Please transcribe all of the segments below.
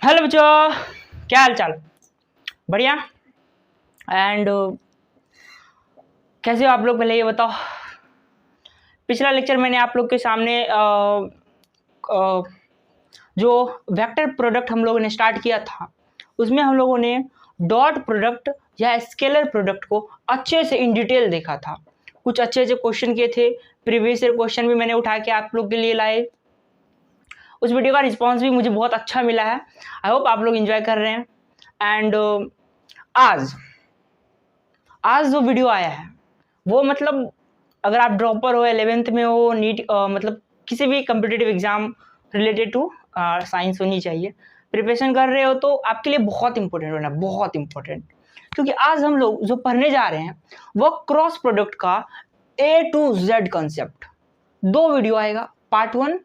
Hello बच्चों, क्या हाल चाल? बढ़िया। एंड कैसे हो आप लोग, पहले ये बताओ। पिछला लेक्चर मैंने आप लोग के सामने जो वेक्टर प्रोडक्ट हम लोगों ने स्टार्ट किया था, उसमें हम लोगों ने डॉट प्रोडक्ट या स्केलर प्रोडक्ट को अच्छे से इन डिटेल देखा था। कुछ अच्छे अच्छे क्वेश्चन किए थे, प्रीवियस ईयर क्वेश्चन भी मैंने उठा के आप लोग के लिए लाए। उस वीडियो का रिस्पॉन्स भी मुझे बहुत अच्छा मिला है। आई होप आप लोग एंजॉय कर रहे हैं। एंड आज आज जो वीडियो आया है वो मतलब अगर आप ड्रॉपर हो, 11th में हो, नीट मतलब किसी भी competitive exam related to science होनी चाहिए, प्रिपरेशन कर रहे हो तो आपके लिए बहुत इंपॉर्टेंट होना, बहुत इंपॉर्टेंट। क्योंकि आज हम लोग जो पढ़ने जा रहे हैं वो क्रॉस प्रोडक्ट का A to Z कंसेप्ट। दो वीडियो आएगा, पार्ट 1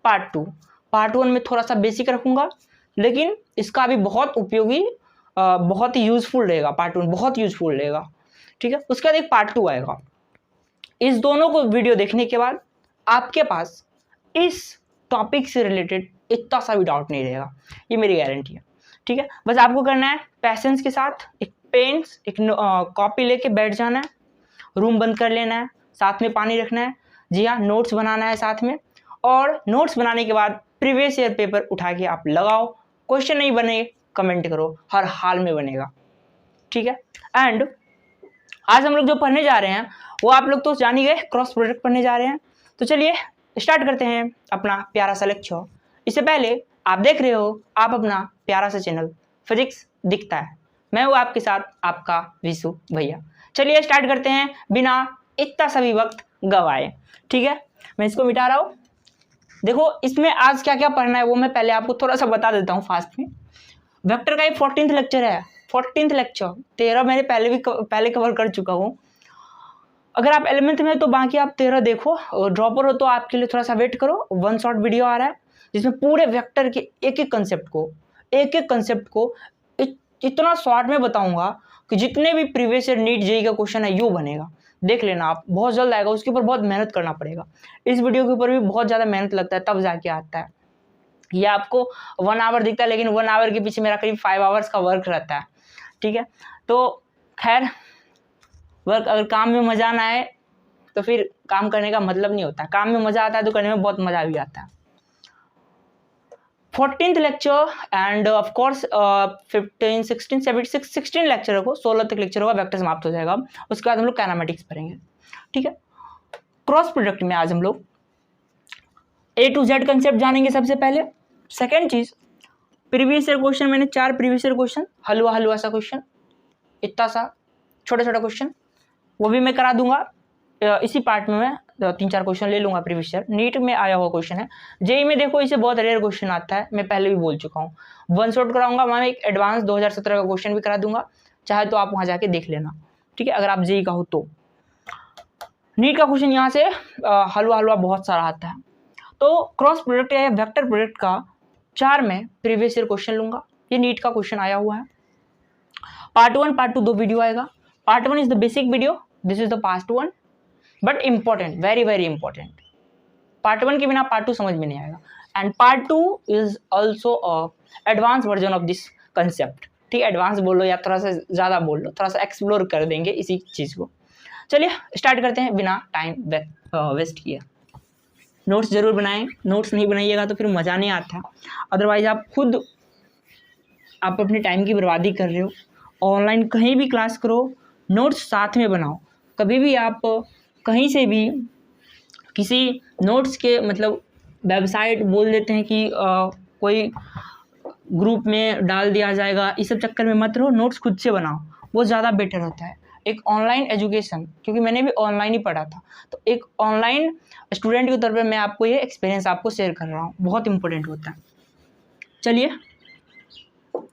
पार्ट 2। पार्ट 1 में थोड़ा सा बेसिक रखूंगा, लेकिन इसका भी बहुत उपयोगी, बहुत ही यूजफुल रहेगा। पार्ट 1 बहुत यूजफुल रहेगा, ठीक है। उसके बाद एक पार्ट 2 आएगा। इस दोनों को वीडियो देखने के बाद आपके पास इस टॉपिक से रिलेटेड इतना सा भी डाउट नहीं रहेगा, ये मेरी गारंटी है, ठीक है। बस आपको करना है पैशंस के साथ, एक पेन एक कॉपी लेके बैठ जाना है, रूम बंद कर लेना है, साथ में पानी रखना है, जी हाँ, नोट्स बनाना है साथ में। और नोट्स बनाने के बाद प्रीवियस ईयर पेपर उठा के आप लगाओ। क्वेश्चन नहीं बने कमेंट करो, हर हाल में बनेगा, ठीक है। एंड आज हम लोग जो पढ़ने जा रहे हैं वो आप लोग तो जान ही गए, क्रॉस प्रोडक्ट पढ़ने जा रहे हैं। तो चलिए स्टार्ट करते हैं अपना प्यारा सा लेक्चर। इससे पहले आप देख रहे हो आप अपना प्यारा सा चैनल फिजिक्स दिखता है, मैं हूँ आपके साथ आपका विशु भैया। चलिए स्टार्ट करते हैं बिना इतना सा भी वक्त गवाए, ठीक है। मैं इसको मिटा रहा हूँ। देखो इसमें आज क्या क्या पढ़ना है वो मैं पहले आपको थोड़ा सा बता देता हूँ फास्ट में। वेक्टर का ये 14th लेक्चर है, 14th लेक्चर। 13 मैंने पहले कवर कर चुका हूँ। अगर आप 11th में तो बाकी आप 13 देखो, और ड्रॉपर हो तो आपके लिए थोड़ा सा वेट करो। वन शॉट वीडियो आ रहा है जिसमें पूरे वेक्टर के एक एक कंसेप्ट को इतना शॉर्ट में बताऊंगा कि जितने भी प्रीवियस ईयर नीट जेईई का क्वेश्चन है यू बनेगा। देख लेना आप, बहुत जल्द आएगा। उसके ऊपर बहुत मेहनत करना पड़ेगा। इस वीडियो के ऊपर भी बहुत ज़्यादा मेहनत लगता है, तब जाके आता है। ये आपको 1 आवर दिखता है, लेकिन 1 आवर के पीछे मेरा करीब 5 आवर्स का वर्क रहता है, ठीक है। तो खैर, वर्क अगर काम में मजा ना आए तो फिर काम करने का मतलब नहीं होता। काम में मजा आता है तो करने में बहुत मजा भी आता है। 14th lecture end of course 15 16 17 16 lecture होगा, 16 तक लेक्चर होगा, वेक्टर समाप्त हो जाएगा। उसके बाद हम लोग काइनेमेटिक्स पढ़ेंगे, ठीक है। क्रॉस प्रोडक्ट में आज हम लोग A to Z कंसेप्ट जानेंगे सबसे पहले। सेकेंड चीज, प्रीवियस ईयर क्वेश्चन, मैंने 4 प्रीवियस ईयर क्वेश्चन, हलवा सा क्वेश्चन, इतना सा छोटा छोटा क्वेश्चन, वो भी मैं करा दूंगा। इसी पार्ट में मैं 3-4 क्वेश्चन ले लूंगा। प्रीवियस ईयर नीट में आया हुआ क्वेश्चन है, जेई में देखो इसे बहुत रेयर क्वेश्चन आता है, मैं पहले भी बोल चुका हूँ। वन शॉट कराऊंगा, मैं एक एडवांस 2017 का क्वेश्चन भी करा दूंगा, चाहे तो आप वहां जाके देख लेना, ठीक है, अगर आप जेई का हो तो। नीट का क्वेश्चन यहाँ से हलवा बहुत सारा आता है। तो क्रॉस प्रोडक्ट या वेक्टर प्रोडक्ट का 4 में प्रीवियस ईयर क्वेश्चन लूंगा। ये नीट का क्वेश्चन आया हुआ है। पार्ट 1 पार्ट 2 दो वीडियो आएगा। Part 1 is the basic video, this is the part 1, but important, very very important. Part 1 के बिना पार्ट 2 समझ में नहीं आएगा। And part 2 is also advance version of this concept, ठीक है। एडवांस बोलो या थोड़ा सा ज़्यादा बोल लो, थोड़ा सा एक्सप्लोर कर देंगे इसी चीज़ को। चलिए स्टार्ट करते हैं बिना टाइम वेस्ट किए। नोट्स जरूर बनाएं, नोट्स नहीं बनाइएगा तो फिर मज़ा नहीं आता। अदरवाइज आप अपने टाइम की बर्बादी कर रहे हो। ऑनलाइन कहीं भी क्लास करो, नोट्स साथ में बनाओ। कभी भी आप कहीं से भी किसी नोट्स के मतलब वेबसाइट बोल देते हैं कि कोई ग्रुप में डाल दिया जाएगा, इस सब चक्कर में मत रहो, नोट्स खुद से बनाओ, वो ज़्यादा बेटर होता है। एक ऑनलाइन एजुकेशन, क्योंकि मैंने भी ऑनलाइन ही पढ़ा था, तो एक ऑनलाइन स्टूडेंट के तौर पे मैं आपको ये एक्सपीरियंस आपको शेयर कर रहा हूँ, बहुत इंपॉर्टेंट होता है। चलिए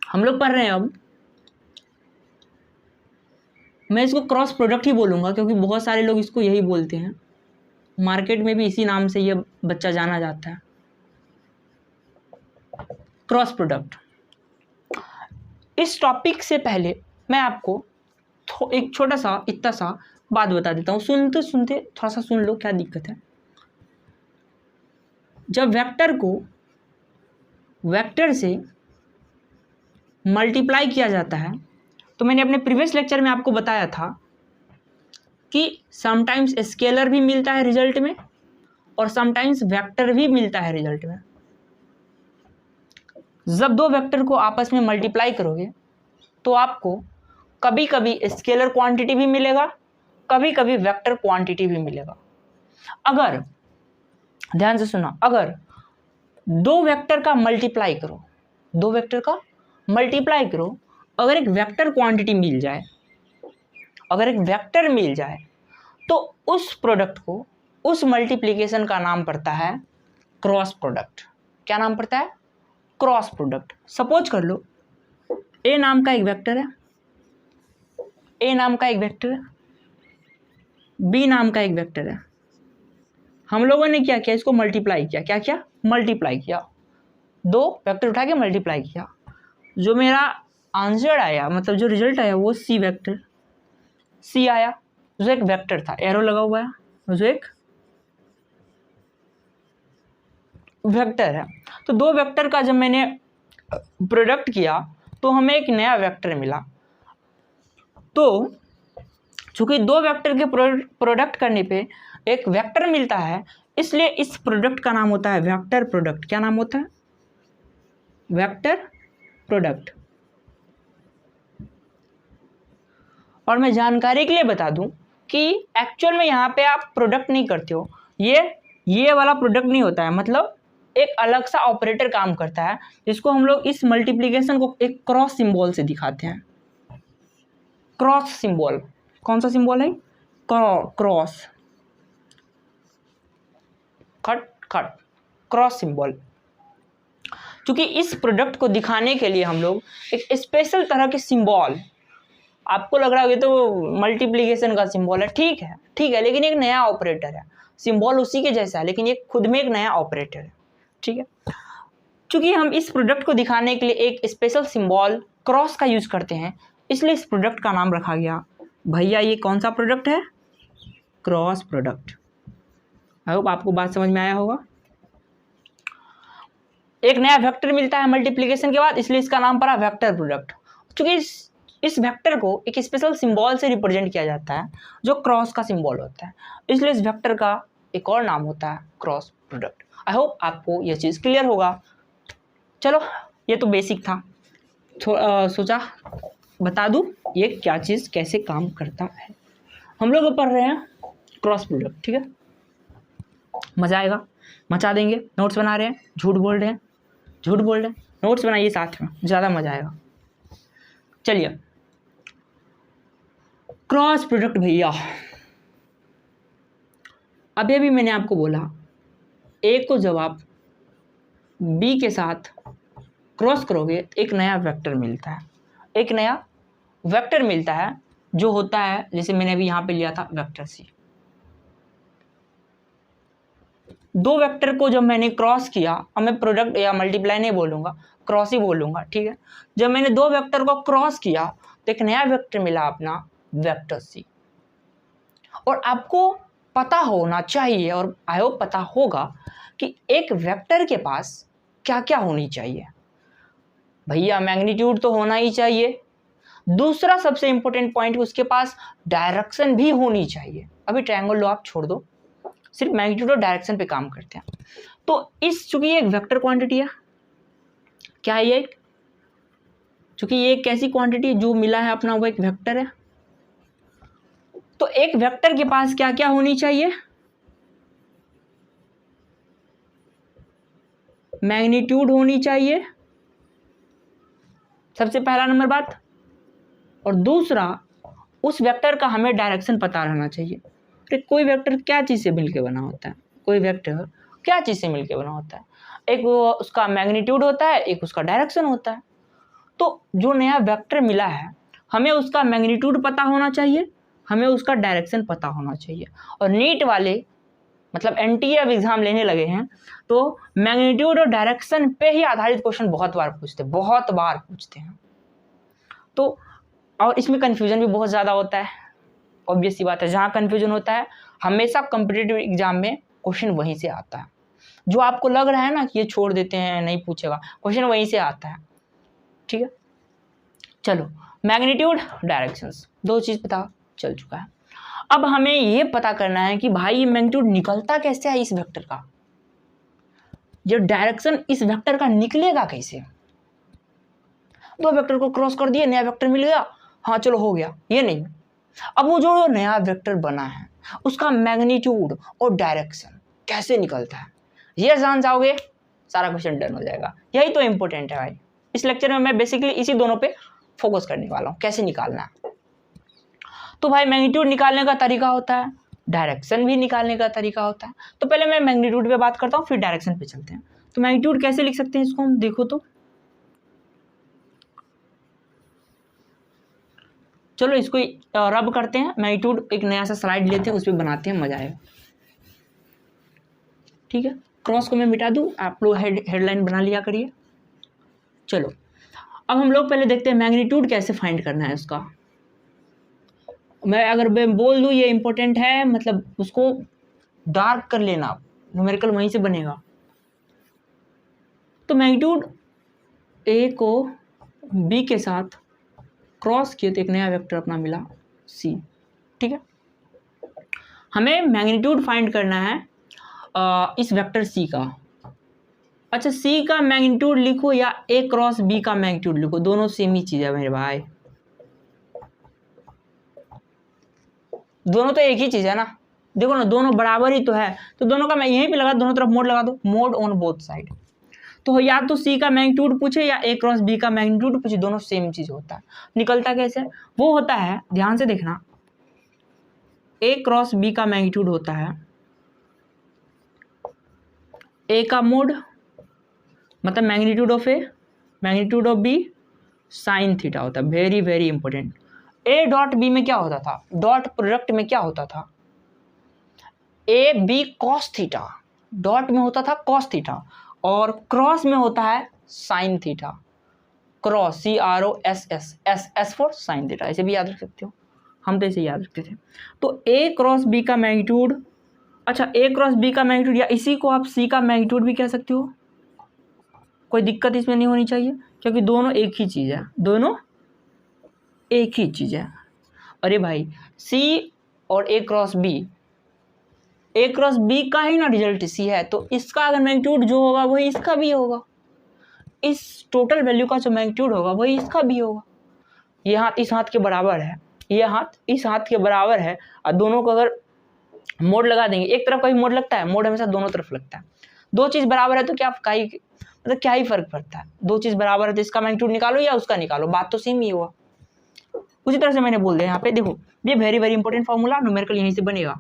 हम लोग पढ़ रहे हैं अब, मैं इसको क्रॉस प्रोडक्ट ही बोलूँगा क्योंकि बहुत सारे लोग इसको यही बोलते हैं। मार्केट में भी इसी नाम से ये बच्चा जाना जाता है, क्रॉस प्रोडक्ट। इस टॉपिक से पहले मैं आपको एक छोटा सा इतना सा बात बता देता हूँ। सुनते सुनते थोड़ा सा सुन लो, क्या दिक्कत है। जब वेक्टर को वेक्टर से मल्टीप्लाई किया जाता है, तो मैंने अपने प्रीवियस लेक्चर में आपको बताया था कि समटाइम्स स्केलर भी मिलता है रिजल्ट में और समटाइम्स वेक्टर भी मिलता है रिजल्ट में। जब दो वेक्टर को आपस में मल्टीप्लाई करोगे तो आपको कभी कभी स्केलर क्वांटिटी भी मिलेगा, कभी कभी वेक्टर क्वांटिटी भी मिलेगा। अगर ध्यान से सुना, अगर दो वेक्टर का मल्टीप्लाई करो, दो वेक्टर का मल्टीप्लाई करो, अगर एक वेक्टर क्वांटिटी मिल जाए, अगर एक वेक्टर मिल जाए तो उस प्रोडक्ट को, उस मल्टीप्लिकेशन का नाम पड़ता है क्रॉस प्रोडक्ट। क्या नाम पड़ता है? Cross product. सपोज कर लो ए नाम का एक वेक्टर है, ए नाम का एक वेक्टर है, बी नाम का एक वेक्टर है। हम लोगों ने क्या किया? इसको मल्टीप्लाई किया। क्या किया? मल्टीप्लाई किया। दो वेक्टर उठा के मल्टीप्लाई किया। जो मेरा आंसर आया, मतलब जो रिजल्ट आया, वो सी वेक्टर, सी आया, जो एक वेक्टर था, एरो लगा हुआ है, जो एक वेक्टर है। तो दो वेक्टर का जब मैंने प्रोडक्ट किया तो हमें एक नया वेक्टर मिला। तो चूंकि दो वेक्टर के प्रोडक्ट करने पे एक वेक्टर मिलता है, इसलिए इस प्रोडक्ट का नाम होता है वेक्टर प्रोडक्ट। क्या नाम होता है? Vector product. और मैं जानकारी के लिए बता दूं कि एक्चुअल में यहाँ पे आप प्रोडक्ट नहीं करते हो, ये वाला प्रोडक्ट नहीं होता है, मतलब एक अलग सा ऑपरेटर काम करता है, जिसको हम लोग इस मल्टीप्लिकेशन को एक क्रॉस सिंबल से दिखाते हैं। Cross symbol. कौन सा सिंबल है? क्रॉस, खट खट, क्रॉस सिंबल। क्योंकि इस प्रोडक्ट को दिखाने के लिए हम लोग एक स्पेशल तरह के सिंबल, आपको लग रहा होगा तो मल्टीप्लिकेशन का सिंबल है, ठीक है, लेकिन एक नया ऑपरेटर है, सिंबल उसी के जैसा है, लेकिन ये खुद में एक नया ऑपरेटर है, ठीक है। क्योंकि हम इस प्रोडक्ट को दिखाने के लिए एक स्पेशल सिंबल क्रॉस का यूज करते हैं, इसलिए इस प्रोडक्ट का नाम रखा गया। भैया ये कौन सा प्रोडक्ट है? Cross product. आई होप आपको बात समझ में आया होगा। एक नया वेक्टर मिलता है मल्टीप्लिकेशन के बाद, इसलिए इसका नाम पड़ा वेक्टर प्रोडक्ट। क्योंकि इस वेक्टर को एक स्पेशल सिंबल से रिप्रेजेंट किया जाता है, जो क्रॉस का सिंबल होता है, इसलिए इस वेक्टर का एक और नाम होता है क्रॉस प्रोडक्ट। आई होप आपको यह चीज़ क्लियर होगा। चलो, ये तो बेसिक था, सोचा बता दूं ये क्या चीज़ कैसे काम करता है। हम लोग पढ़ रहे हैं क्रॉस प्रोडक्ट, ठीक है। मज़ा आएगा, मचा देंगे। नोट्स बना रहे हैं, झूठ बोल रहे हैं, नोट्स बनाइए साथ में, ज़्यादा मज़ा आएगा। चलिए, क्रॉस प्रोडक्ट भैया, अभी अभी मैंने आपको बोला ए को जब आप बी के साथ क्रॉस करोगे एक नया वेक्टर मिलता है, एक नया वेक्टर मिलता है जो होता है, जैसे मैंने अभी यहाँ पे लिया था वेक्टर सी। दो वेक्टर को जब मैंने क्रॉस किया, अब मैं प्रोडक्ट या मल्टीप्लाई नहीं बोलूँगा, क्रॉस ही बोलूँगा, ठीक है। जब मैंने दो वेक्टर को क्रॉस किया तो एक नया वेक्टर मिला अपना वेक्टर सी। और आपको पता होना चाहिए, और आई होप पता होगा, कि एक वेक्टर के पास क्या क्या होनी चाहिए। भैया मैग्नीट्यूड तो होना ही चाहिए, दूसरा सबसे इंपॉर्टेंट पॉइंट, उसके पास डायरेक्शन भी होनी चाहिए। अभी ट्रायंगल लो आप छोड़ दो, सिर्फ मैग्नीट्यूड और डायरेक्शन पे काम करते हैं। तो इस चूंकि ये एक वेक्टर क्वांटिटी है, क्या है ये? चूंकि ये एक कैसी क्वांटिटी है, जो मिला है अपना वो एक वेक्टर है, तो एक वेक्टर के पास क्या क्या होनी चाहिए? मैग्नीट्यूड होनी चाहिए, सबसे पहला नंबर बात। और दूसरा, उस वेक्टर का हमें डायरेक्शन पता रहना चाहिए। तो कोई वेक्टर क्या चीज़ से मिलकर बना होता है? कोई वेक्टर क्या चीज़ से मिलकर बना होता है? एक वो उसका मैग्नीट्यूड होता है, एक उसका डायरेक्शन होता है। तो जो नया वेक्टर मिला है, हमें उसका मैग्नीट्यूड पता होना चाहिए, हमें उसका डायरेक्शन पता होना चाहिए। और नीट वाले, मतलब एनटीए अब एग्जाम लेने लगे हैं, तो मैग्नीट्यूड और डायरेक्शन पे ही आधारित क्वेश्चन बहुत बार पूछते हैं। तो और इसमें कन्फ्यूजन भी बहुत ज़्यादा होता है, ऑब्वियस सी बात है। जहाँ कन्फ्यूजन होता है, हमेशा कॉम्पिटिटिव एग्जाम में क्वेश्चन वहीं से आता है। जो आपको लग रहा है ना कि ये छोड़ देते हैं, नहीं पूछेगा, क्वेश्चन वहीं से आता है, ठीक है। चलो मैग्नीट्यूड डायरेक्शंस दो चीज़ पता चल चुका है। अब हमें ये पता करना है कि भाई ये मैग्नीट्यूड निकलता कैसे है इस वेक्टर का, जो डायरेक्शन इस वेक्टर का निकलेगा कैसे। दो वेक्टर को क्रॉस कर दिए, नया वेक्टर मिल गया, हाँ चलो हो गया, ये नहीं। अब वो जो नया वेक्टर बना है उसका मैग्नीट्यूड और डायरेक्शन कैसे निकलता है, ये जान जाओगे सारा क्वेश्चन डन हो जाएगा। यही तो इंपॉर्टेंट है भाई। इस लेक्चर में मैं बेसिकली इसी दोनों पे फोकस करने वाला हूँ, कैसे निकालना है। तो भाई मैग्नीट्यूड निकालने का तरीका होता है, डायरेक्शन भी निकालने का तरीका होता है। तो पहले मैं मैग्नीट्यूड पे बात करता हूँ, फिर डायरेक्शन पे चलते हैं। तो मैग्नीट्यूड कैसे लिख सकते हैं इसको हम देखो तो, चलो इसको रब करते हैं। मैग्नीट्यूड एक नया सा स्लाइड लेते हैं, उस पर बनाते हैं, मजा आएगा। ठीक है, क्रॉस को मैं मिटा दूं, आप लोग हेडलाइन बना लिया करिए। चलो अब हम लोग पहले देखते हैं मैग्नीट्यूड कैसे फाइंड करना है उसका। मैं बोल दूं ये इंपॉर्टेंट है, मतलब उसको डार्क कर लेना, न्यूमेरिकल वहीं से बनेगा। तो मैग्नीट्यूड ए को बी के साथ क्रॉस किए तो एक नया वेक्टर अपना मिला सी। ठीक है, हमें मैग्नीट्यूड फाइंड करना है इस वेक्टर सी का। अच्छा, सी का मैग्नीट्यूड लिखो या ए क्रॉस बी का मैग्नीट्यूड लिखो, दोनों सेम ही चीज है मेरे भाई, दोनों तो एक ही चीज है ना। देखो ना, दोनों बराबर ही तो है, तो दोनों का मैं यहीं पे लगा, दोनों तरफ मोड लगा दो, मोड ऑन बोथ साइड। तो या तो सी का मैग्नीट्यूड पूछे या ए क्रॉस बी का मैग्नीट्यूड पूछे, दोनों सेम चीज होता है। निकलता कैसे वो होता है, ध्यान से देखना। ए क्रॉस बी का मैग्नीट्यूड होता है ए का मोड, मतलब magnitude of A, magnitude of B sine theta होता है। Very very important. A dot B में क्या होता था, डॉट प्रोडक्ट में क्या होता था, A B cos theta, dot में होता था कॉस थीटा, और क्रॉस में होता है sine theta. Cross CROSS, S for sine theta, ऐसे भी याद रख सकते हो, हम तो ऐसे याद रखते थे। तो ए क्रॉस बी का मैग्नीट्यूड, अच्छा ए क्रॉस बी का मैग्नीट्यूड, या इसी को आप सी का मैग्नीट्यूड भी कह सकते हो, कोई दिक्कत इसमें नहीं होनी चाहिए, क्योंकि दोनों एक ही चीज़ है, दोनों एक ही चीज़ है। अरे भाई सी और ए क्रॉस बी का ही ना रिजल्ट सी है, तो इसका अगर मैग्नीट्यूड जो होगा वही इसका भी होगा, इस टोटल वैल्यू का जो मैग्नीट्यूड होगा वही इसका भी होगा। ये हाथ इस हाथ के बराबर है, ये हाथ इस हाथ के बराबर है, और दोनों को अगर मोड लगा देंगे, एक तरफ का ही मोड लगता है, मोड हमेशा दोनों तरफ लगता है। दो चीज़ बराबर है तो क्या ही फर्क पड़ता है, दो चीज़ बराबर है तो इसका मैग्नीट्यूड निकालो या उसका निकालो, बात तो सेम ही हुआ। उसी तरह से मैंने बोल दिया यहाँ पे, देखो ये very very important formula, numerical यहीं से बनेगा,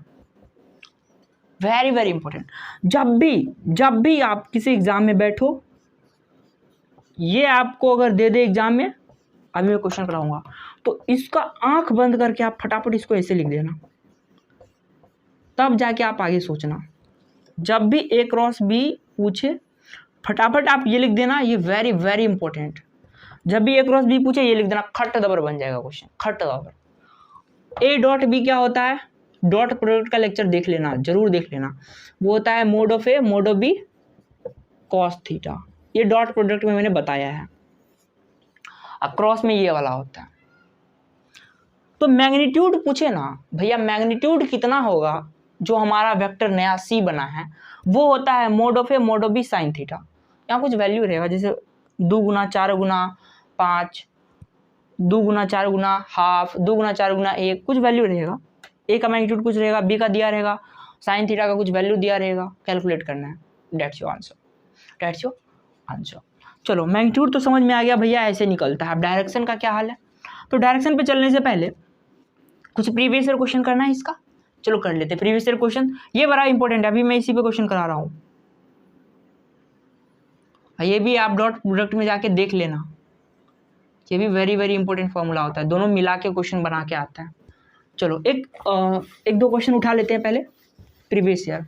वेरी वेरी इंपॉर्टेंट। जब भी आप किसी एग्जाम में बैठो, ये आपको अगर दे दे एग्जाम में, अभी मैं क्वेश्चन कराऊंगा, तो इसका आंख बंद करके आप फटाफट इसको ऐसे लिख देना, तब जाके आप आगे सोचना। जब भी ए क्रॉस बी पूछे फटाफट आप ये लिख देना, ये वेरी वेरी इंपॉर्टेंट। जब भी ए क्रॉस बी पूछे ये लिख देना, खट दबर बन जाएगा क्वेश्चन, खट दबर। ए डॉट बी क्या होता है, डॉट प्रोडक्ट का लेक्चर देख लेना, जरूर देख लेना, वो होता है mod of A mod of B cos theta, ये डॉट प्रोडक्ट में मैंने बताया है। क्रॉस में ये वाला होता है। तो मैग्नीट्यूड पूछे ना भैया, मैग्नीट्यूड कितना होगा जो हमारा वेक्टर नया सी बना है, वो होता है mod of A mod of B sine theta. यहाँ कुछ वैल्यू रहेगा, जैसे 2 गुना 4 गुना 5, 2 गुना 4 गुना हाफ, 2 गुना 4 गुना 1, कुछ वैल्यू रहेगा। ए का मैग्नीट्यूड कुछ रहेगा, बी का दिया रहेगा, साइन थीटा का कुछ वैल्यू दिया रहेगा, कैलकुलेट करना है। That's your answer. चलो मैग्नीट्यूड तो समझ में आ गया भैया, ऐसे निकलता है। अब डायरेक्शन का क्या हाल है, तो डायरेक्शन पे चलने से पहले कुछ प्रीवियस ईयर क्वेश्चन करना है इसका, चलो कर लेते हैं प्रीवियस ईयर क्वेश्चन। ये बड़ा इंपॉर्टेंट है, अभी मैं इसी पे क्वेश्चन करा रहा हूँ, ये भी आप डॉट प्रोडक्ट में जाके देख लेना, ये भी वेरी वेरी इंपॉर्टेंट फॉर्मूला होता है, दोनों मिला के क्वेश्चन बना के आता है। चलो एक दो क्वेश्चन उठा लेते हैं पहले प्रीवियस ईयर,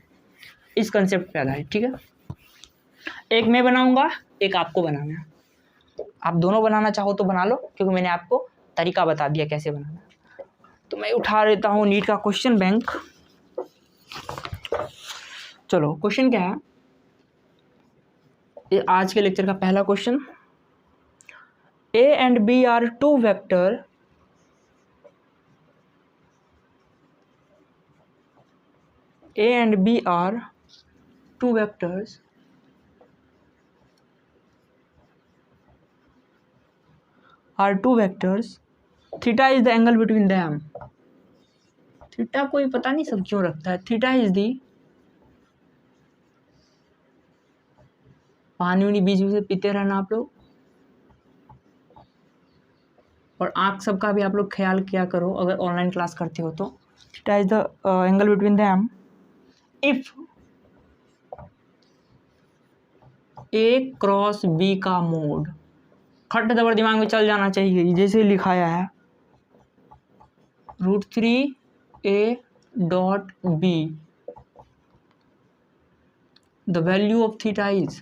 इस कंसेप्ट पे आधारित। ठीक है, एक मैं बनाऊंगा, एक आपको बनाना है, आप दोनों बनाना चाहो तो बना लो, क्योंकि मैंने आपको तरीका बता दिया कैसे बनाना है। तो मैं उठा लेता हूँ नीट का क्वेश्चन बैंक। चलो क्वेश्चन क्या है, ये आज के लेक्चर का पहला question. A and B are two vectors A and B are two vectors theta is the angle between them. Theta कोई पता नहीं सब क्यों रखता है. थीटा इज दी, पानी उनी बीच में से पीते रहना आप लोग, और आँख सबका भी आप लोग ख्याल किया करो अगर ऑनलाइन क्लास करते हो तो. Theta is the angle between them if A cross B का मोड, खट दबर दिमाग में चल जाना चाहिए जैसे लिखाया है, √3a dot B, the value of theta is,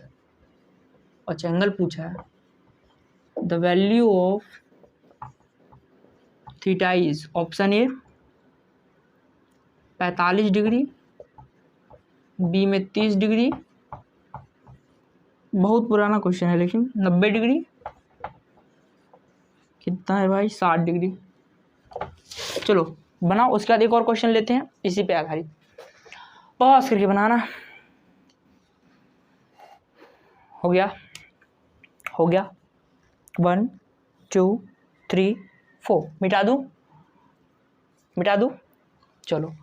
अच्छा एंगल पूछा है, the value of theta is option A 45 degree, B में 30 डिग्री, बहुत पुराना क्वेश्चन है लेकिन 90 डिग्री, कितना है भाई 60 डिग्री. चलो बनाओ, उसके बाद एक और क्वेश्चन लेते हैं इसी पे आधारित, पॉज करके बनाना. हो गया 1 2 3 4, मिटा दूं. चलो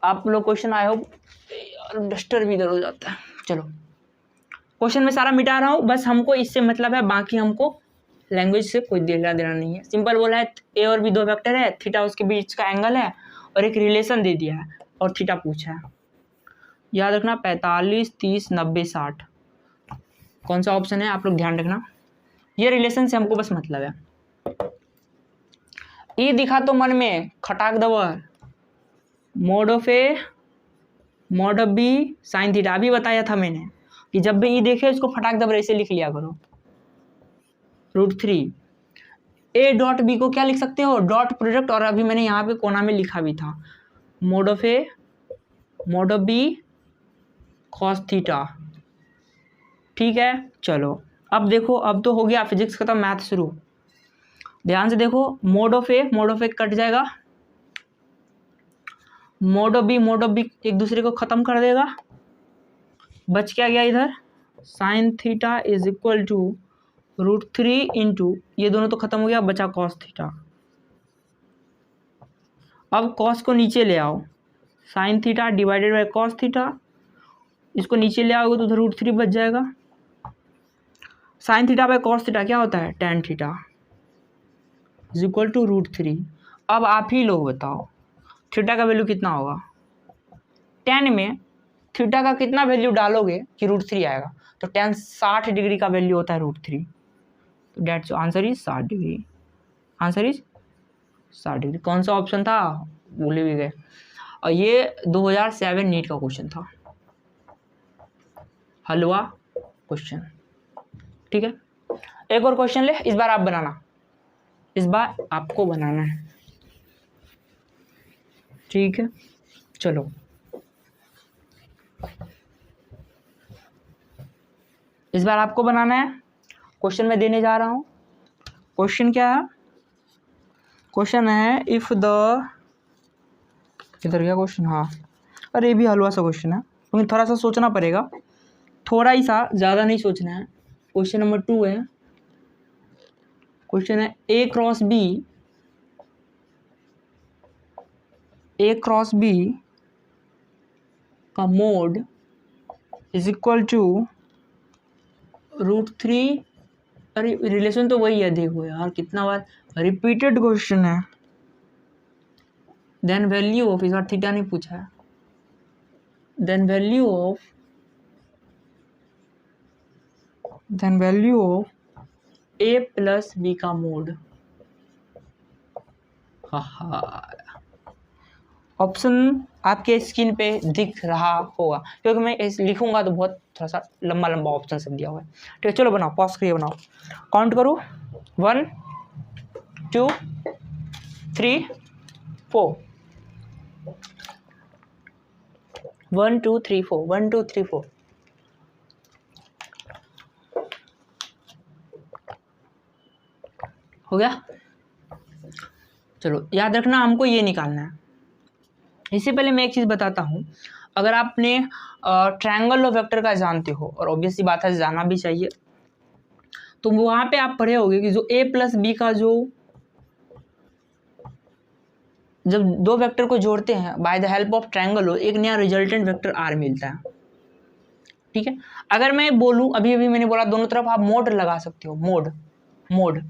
आप लोग क्वेश्चन आए हो, डस्टर भी इधर हो जाता है. चलो क्वेश्चन में सारा मिटा रहा हूँ, बस हमको इससे मतलब है, बाकी हमको लैंग्वेज से कोई लेना देना नहीं है. सिंपल बोला है ए और बी दो वेक्टर है, थीटा उसके बीच का एंगल है और एक रिलेशन दे दिया है और थीटा पूछा है. याद रखना 45 30 90 60 कौन सा ऑप्शन है आप लोग ध्यान रखना. ये रिलेशन से हमको बस मतलब है. ई दिखा तो मन में खटाक दबर, mod of A mod of B sine theta, अभी बताया था मैंने कि जब भी ई देखे उसको फटाक दबर ऐसे लिख लिया करो, √3. ए डॉट बी को क्या लिख सकते हो, डॉट प्रोडक्ट, और अभी मैंने यहाँ पे कोना में लिखा भी था, mod of A mod of B cos theta. ठीक है. चलो अब देखो, अब तो हो गया फिजिक्स खत्म, मैथ शुरू. ध्यान से देखो, मोड ऑफ ए कट जाएगा, मोड ऑफ बी एक दूसरे को खत्म कर देगा, बच क्या गया इधर, sine theta is equal to √3 into, ये दोनों तो खत्म हो गया, बचा कॉस थीटा. अब कॉस को नीचे ले आओ, sine theta divided by cos theta, इसको नीचे ले आओगे तो उधर √3 बच जाएगा. Sine theta by cos theta क्या होता है, tan theta is equal to √3. अब आप ही लोग बताओ थीटा का वैल्यू कितना होगा, टेन में थीटा का कितना वैल्यू डालोगे कि √3 आएगा, तो टेन 60 डिग्री का वैल्यू होता है √3, तो that's answer is 60 degree. Answer is 60 degree. कौन सा ऑप्शन था भूल भी गए, और ये 2007 नीट का क्वेश्चन था, हलवा क्वेश्चन. ठीक है. एक और क्वेश्चन ले, इस बार आप बनाना, इस बार आपको बनाना है. ठीक है. चलो इस बार आपको बनाना है. क्वेश्चन मैं देने जा रहा हूं. क्वेश्चन क्या है, क्वेश्चन है इफ द, किधर गया क्वेश्चन, हाँ अरे ये भी हलवा सा क्वेश्चन है, क्योंकि थोड़ा सा सोचना पड़ेगा, थोड़ा ही सा, ज़्यादा नहीं सोचना है. क्वेश्चन नंबर 2 है, क्वेश्चन है ए क्रॉस बी का मोड इज इक्वल टू √3. अरे रिलेशन तो वही है, देखो यार कितना बार रिपीटेड क्वेश्चन है. देन वैल्यू ऑफ, इस बार थीटा नहीं पूछा है, then value of A plus B का मोड. ऑप्शन आपके स्क्रीन पे दिख रहा होगा, क्योंकि मैं लिखूंगा तो बहुत थोड़ा सा लंबा ऑप्शन सब दिया हुआ है. ठीक है. चलो बनाओ, पॉज करिए, बनाओ, काउंट करो, 1 2 3 4, 1 2 3 4, 1 2 3 4. हो गया। चलो याद रखना हमको ये निकालना है। इससे पहले मैं एक चीज़ बताता हूँ, अगर आपने ट्रायंगल ऑफ वेक्टर का जानते हो, और ऑब्वियसली बात है जाना भी चाहिए, तो वहाँ पे आप पढ़े होगे कि जो a प्लस बी का जो जब दो वेक्टर को जोड़ते हैं by the help of triangle हो, एक नया रिजल्टेंट वेक्टर r मिलता है। ठीक है, अगर मैं बोलूँ अभी मैंने बोला दोनों तरफ आप मोड लगा सकते हो, मोड।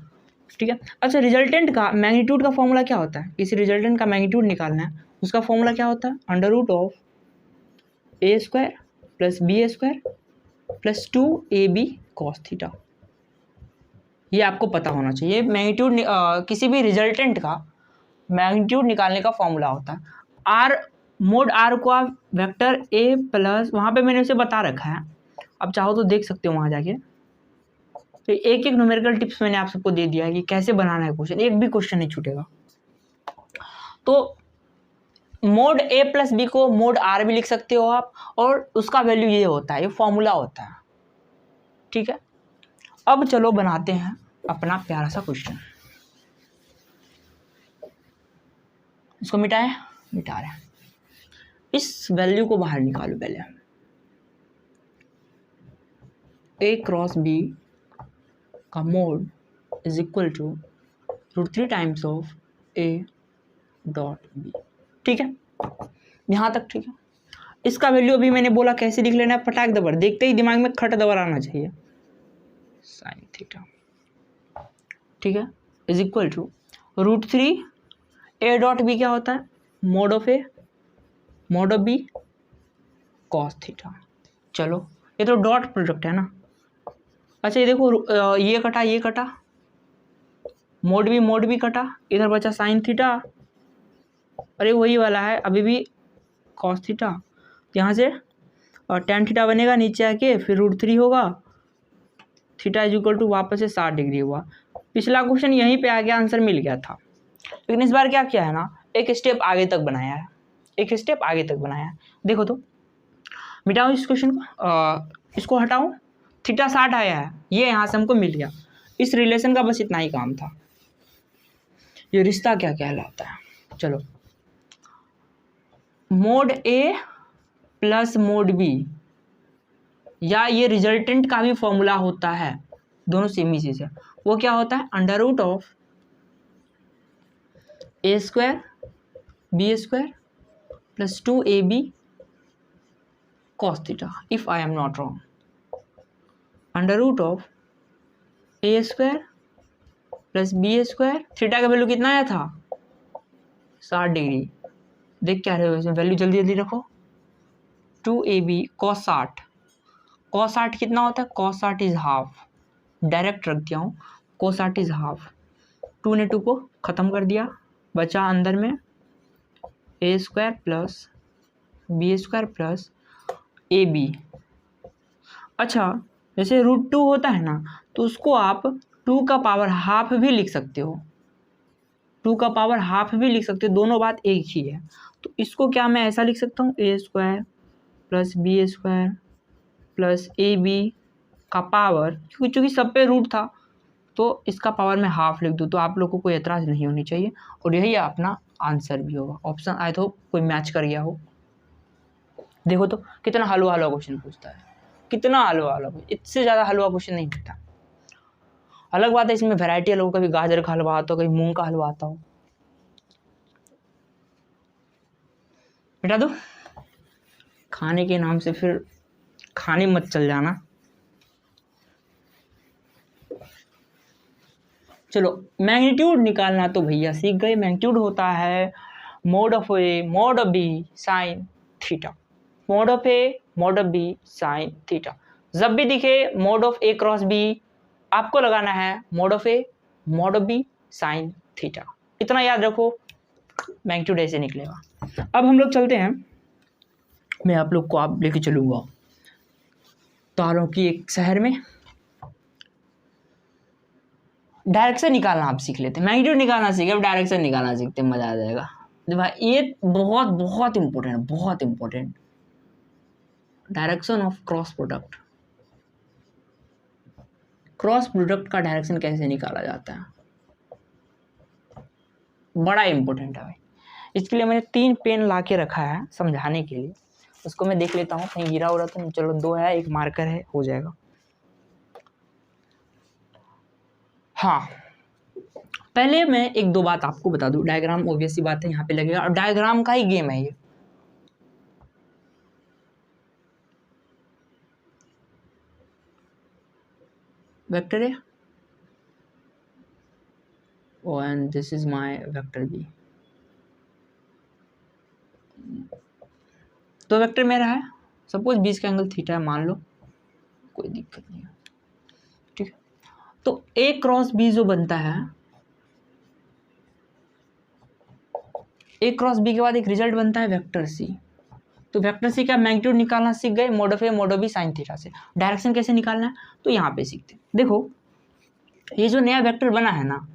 ठीक है, अच्छा रिजल्टेंट का मैग्नीट्यूड का फॉर्मूला क्या होता है? किसी रिजल्टेंट का मैग्नीट्यूड निकालना है, उसका फॉर्मूला क्या होता है? Under root of a square plus B square plus 2ab cos theta. ये आपको पता होना चाहिए। मैग्नीट्यूड किसी भी रिजल्टेंट का मैग्नीट्यूड निकालने का फॉर्मूला होता है। आर मोड आर को आप वेक्टर ए प्लस, वहाँ पे मैंने उसे बता रखा है, आप चाहो तो देख सकते हो वहाँ जाके। तो एक एक न्यूमेरिकल टिप्स मैंने आप सबको दे दिया है कि कैसे बनाना है क्वेश्चन, एक भी क्वेश्चन नहीं छूटेगा। तो मोड ए प्लस बी को मोड आर भी लिख सकते हो आप, और उसका वैल्यू ये होता है, ये फॉर्मूला होता है। ठीक है, अब चलो बनाते हैं अपना प्यारा सा क्वेश्चन। इसको मिटा रहे हैं। इस वैल्यू को बाहर निकालो पहले। a क्रॉस b का mod is equal to √3 times of a dot b। ठीक है, यहाँ तक ठीक है। इसका वैल्यू अभी मैंने बोला कैसे लिख लेना है, फटाक दबर, देखते ही दिमाग में खट दबर आना चाहिए, साइन थीटा। ठीक है, is equal to √3 a dot b क्या होता है? Mod of a mod of b cos theta. चलो ये तो डॉट प्रोडक्ट है ना। अच्छा ये देखो, ये कटा, मोड भी कटा, इधर बचा साइन थीटा, अरे वही वाला है अभी भी कॉस थीटा। यहाँ से टेन थीटा बनेगा, नीचे आके फिर √3 होगा, थीटा इज इक्वल टू वापस से 60 डिग्री हुआ। पिछला क्वेश्चन यहीं पे आगे आंसर मिल गया था, लेकिन इस बार क्या किया है ना, एक स्टेप आगे तक बनाया है, देखो तो मिटाओ इस क्वेश्चन को, इसको हटाओ, थीटा 60 आया है, ये यहाँ से हमको मिल गया। इस रिलेशन का बस इतना ही काम था। ये रिश्ता क्या कहलाता है? चलो, मोड ए प्लस मोड बी, या ये रिजल्टेंट का भी फॉर्मूला होता है, दोनों सेम ही चीज है। वो क्या होता है? Under root of a square B square plus 2ab cos theta, if I am not wrong. Under root of a square plus B square, theta का वैल्यू कितना आया था? 60 डिग्री। देख क्या रहे हो इसमें, वैल्यू जल्दी जल्दी रखो। 2ab cos 60 कितना होता है? cos 60 इज हाफ, डायरेक्ट रख दिया हूँ, cos 60 इज हाफ। 2 ने 2 को ख़त्म कर दिया, बचा अंदर में a square plus B square plus ab। अच्छा जैसे √2 होता है ना, तो उसको आप 2 का पावर हाफ भी लिख सकते हो, 2 का पावर हाफ भी लिख सकते हो, दोनों बात एक ही है। तो इसको क्या मैं ऐसा लिख सकता हूँ, a square plus B square plus ab का पावर, क्योंकि सब पे रूट था तो इसका पावर मैं हाफ लिख दूँ, तो आप लोगों को कोई एतराज़ नहीं होनी चाहिए, और यही अपना आंसर भी होगा। ऑप्शन आई तो कोई मैच कर गया हो। देखो तो कितना हलवा क्वेश्चन पूछता है, कितना हलवा, इससे ज़्यादा हलवा क्वेश्चन नहीं पूछता। अलग बात है इसमें वैरायटी अलग, कभी गाजर का हलवा आता हो, कभी मूंग का हलवा आता हो। बेटा दो खाने के नाम से फिर खाने मत चल जाना। चलो मैग्नीट्यूड निकालना तो भैया सीख गए। मैग्नीट्यूड होता है mod of A mod of B sine theta, mod of A mod of B sine theta. जब भी दिखे mod of A cross B, आपको लगाना है mod of A mod of B sine theta. इतना याद रखो, मैग्नीट्यूड ऐसे निकलेगा। अब हम लोग चलते हैं, मैं आप लोग को आप लेके चलूँगा तारों की एक शहर में। डायरेक्शन निकालना आप सीख लेते हैं, मैग्नीट्यूड निकालना सीखे, अब डायरेक्शन निकालना सीखते हैं, मजा आ जाएगा। भाई ये बहुत बहुत इंपॉर्टेंट, बहुत important, direction of cross product. Cross product का डायरेक्शन कैसे निकाला जाता है? बड़ा इंपॉर्टेंट है भाई। इसके लिए मैंने 3 पेन ला के रखा है समझाने के लिए, उसको मैं देख लेता हूँ कहीं गिरा हो रहा तो। चलो 2 है, एक मार्कर है, हो जाएगा। हाँ, पहले मैं 1-2 बात आपको बता दूं। डायग्राम ऑब्वियस सी बात है यहाँ पे लगेगा, और डायग्राम का ही गेम है ये। वेक्टर है and this is my vector B. तो वेक्टर मेरा है, सपोज बीच का एंगल थीटा है मान लो, कोई दिक्कत नहीं है, ठीक है। तो ए क्रॉस बी जो बनता है, ए क्रॉस बी के बाद एक रिजल्ट बनता है वेक्टर सी। तो वेक्टर सी का मैग्नीट्यूड निकालना सीख गए, mod of A mod of B sine theta से। डायरेक्शन कैसे निकालना है तो यहाँ पे सीखते हैं। देखो ये जो नया वेक्टर बना है ना,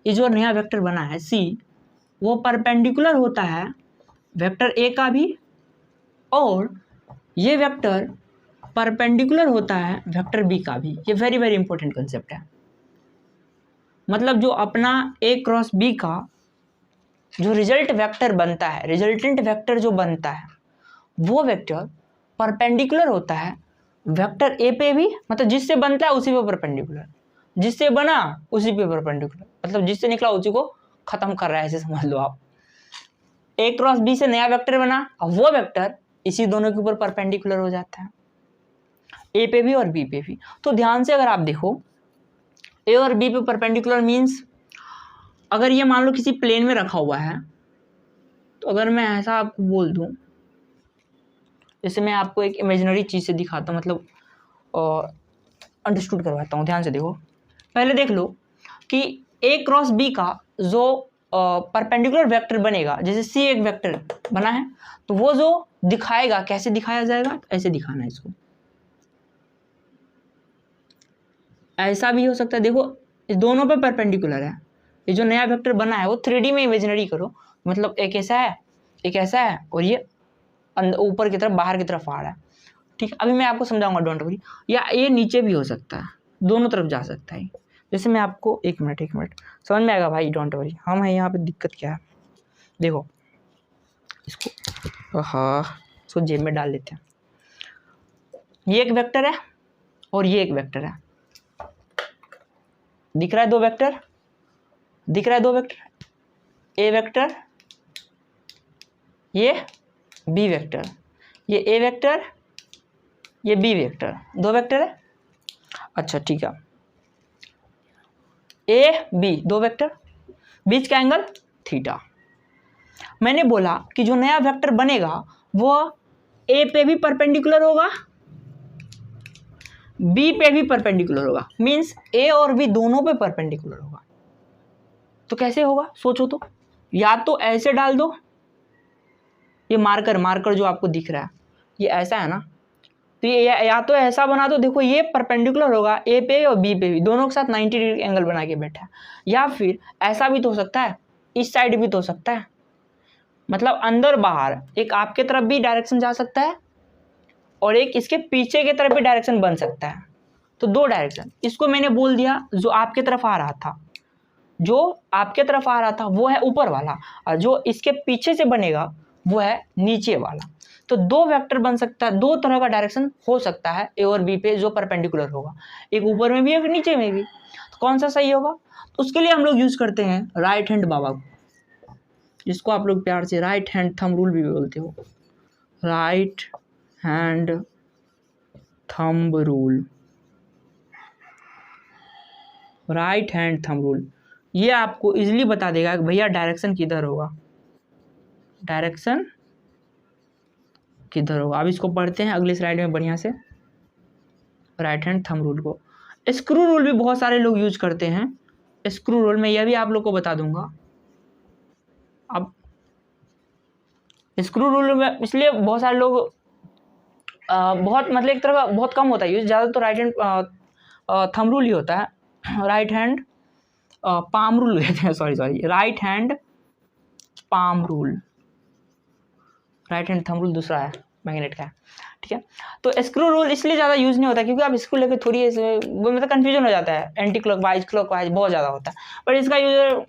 ये जो नया वेक्टर बना है सी, वो परपेंडिकुलर होता है वेक्टर ए का भी, और ये वेक्टर परपेंडिकुलर होता है वेक्टर बी का भी। ये वेरी वेरी इंपॉर्टेंट कंसेप्ट है। मतलब जो अपना ए क्रॉस बी का जो रिजल्ट वेक्टर बनता है, रिजल्टेंट वेक्टर जो बनता है, वो वेक्टर परपेंडिकुलर होता है वेक्टर ए पे भी, मतलब जिससे बनता है उसी पे परपेंडिकुलर, जिससे बना उसी पे परपेंडिकुलर, मतलब जिससे निकला उसी को खत्म कर रहा है, ऐसे समझ लो आप। ए क्रॉस बी से नया वेक्टर बना, अब वो वेक्टर इसी दोनों के ऊपर परपेंडिकुलर हो जाता है, ए पे भी और बी पे भी। तो ध्यान से अगर आप देखो, ए और बी पे परपेंडिकुलर मीन्स अगर ये मान लो किसी प्लेन में रखा हुआ है, तो अगर मैं ऐसा आपको बोल दूं, जैसे मैं आपको एक इमेजिनरी चीज़ से दिखाता हूँ, मतलब अंडरस्टूड करवाता हूँ। ध्यान से देखो, पहले देख लो कि ए क्रॉस बी का जो परपेंडिकुलर वेक्टर बनेगा, जैसे सी एक वेक्टर बना है, तो वो जो दिखाएगा, कैसे दिखाया जाएगा, ऐसे दिखाना है इसको। ऐसा भी हो सकता है, देखो इस दोनों पे परपेंडिकुलर है। ये जो नया वेक्टर बना है वो 3D में इमेजिनरी करो, मतलब एक ऐसा है, एक ऐसा है, और ये ऊपर की तरफ बाहर की तरफ आ रहा है, ठीक है। अभी मैं आपको समझाऊंगा, डोंट वरी। या ये नीचे भी हो सकता है, दोनों तरफ जा सकता है। जैसे मैं आपको एक मिनट समझ में आएगा भाई, डोंट वरी। हम है यहाँ पे, दिक्कत क्या है देखो, इसको हाँ इसको जेब में डाल लेते हैं। ये एक वेक्टर है और ये एक वेक्टर है, दिख रहा है 2 वेक्टर, दिख रहा है 2 वेक्टर, ए वेक्टर, ये बी वेक्टर, ये ए वेक्टर, ये बी वेक्टर, 2 वेक्टर है। अच्छा ठीक है, ए बी 2 वेक्टर, बीच का एंगल थीटा। मैंने बोला कि जो नया वेक्टर बनेगा वो ए पे भी परपेंडिकुलर होगा, बी पे भी परपेंडिकुलर होगा, मींस ए और बी दोनों पे परपेंडिकुलर होगा। तो कैसे होगा सोचो तो, या तो ऐसे डाल दो, ये मार्कर जो आपको दिख रहा है ये ऐसा है ना, तो ये या तो ऐसा बना दो, देखो ये परपेंडिकुलर होगा ए पे और बी पे भी, दोनों के साथ 90 डिग्री एंगल बना के बैठा है। या फिर ऐसा भी तो हो सकता है, इस साइड भी तो हो सकता है, मतलब अंदर बाहर, एक आपके तरफ भी डायरेक्शन जा सकता है और एक इसके पीछे की तरफ भी डायरेक्शन बन सकता है। तो 2 डायरेक्शन, इसको मैंने बोल दिया जो आपके तरफ आ रहा था, जो आपके तरफ आ रहा था वो है ऊपर वाला, और जो इसके पीछे से बनेगा वो है नीचे वाला। तो 2 वेक्टर बन सकता है, 2 तरह का डायरेक्शन हो सकता है ए और बी पे जो परपेंडिकुलर होगा, एक ऊपर में भी एक नीचे में भी। तो कौन सा सही होगा, तो उसके लिए हम लोग यूज करते हैं राइट हैंड बाबा को, जिसको आप लोग प्यार से राइट हैंड थंब रूल भी बोलते हो, right hand thumb rule, right hand thumb rule. ये आपको इजीली बता देगा कि भैया डायरेक्शन किधर होगा, डायरेक्शन किधर होगा। अब इसको पढ़ते हैं अगले स्लाइड में बढ़िया से, राइट हैंड थंब रूल को। स्क्रू रूल भी बहुत सारे लोग यूज करते हैं, स्क्रू रूल में यह भी आप लोग को बता दूंगा। अब स्क्रू रूल में इसलिए बहुत सारे लोग बहुत, मतलब एक तरह का बहुत कम होता है यूज, ज़्यादा तो राइट हैंड थंब रूल ही होता है, राइट हैंड पाम रूल कहते हैं, sorry right hand palm rule, right hand thumb rule दूसरा है, मैग्नेट का है, ठीक है। तो स्क्रू रूल इसलिए ज़्यादा यूज नहीं होता क्योंकि आप स्क्रू लेकर थोड़ी वो मतलब कन्फ्यूजन हो जाता है, एंटी क्लॉकवाइज क्लॉकवाइज बहुत ज़्यादा होता है, पर इसका यूज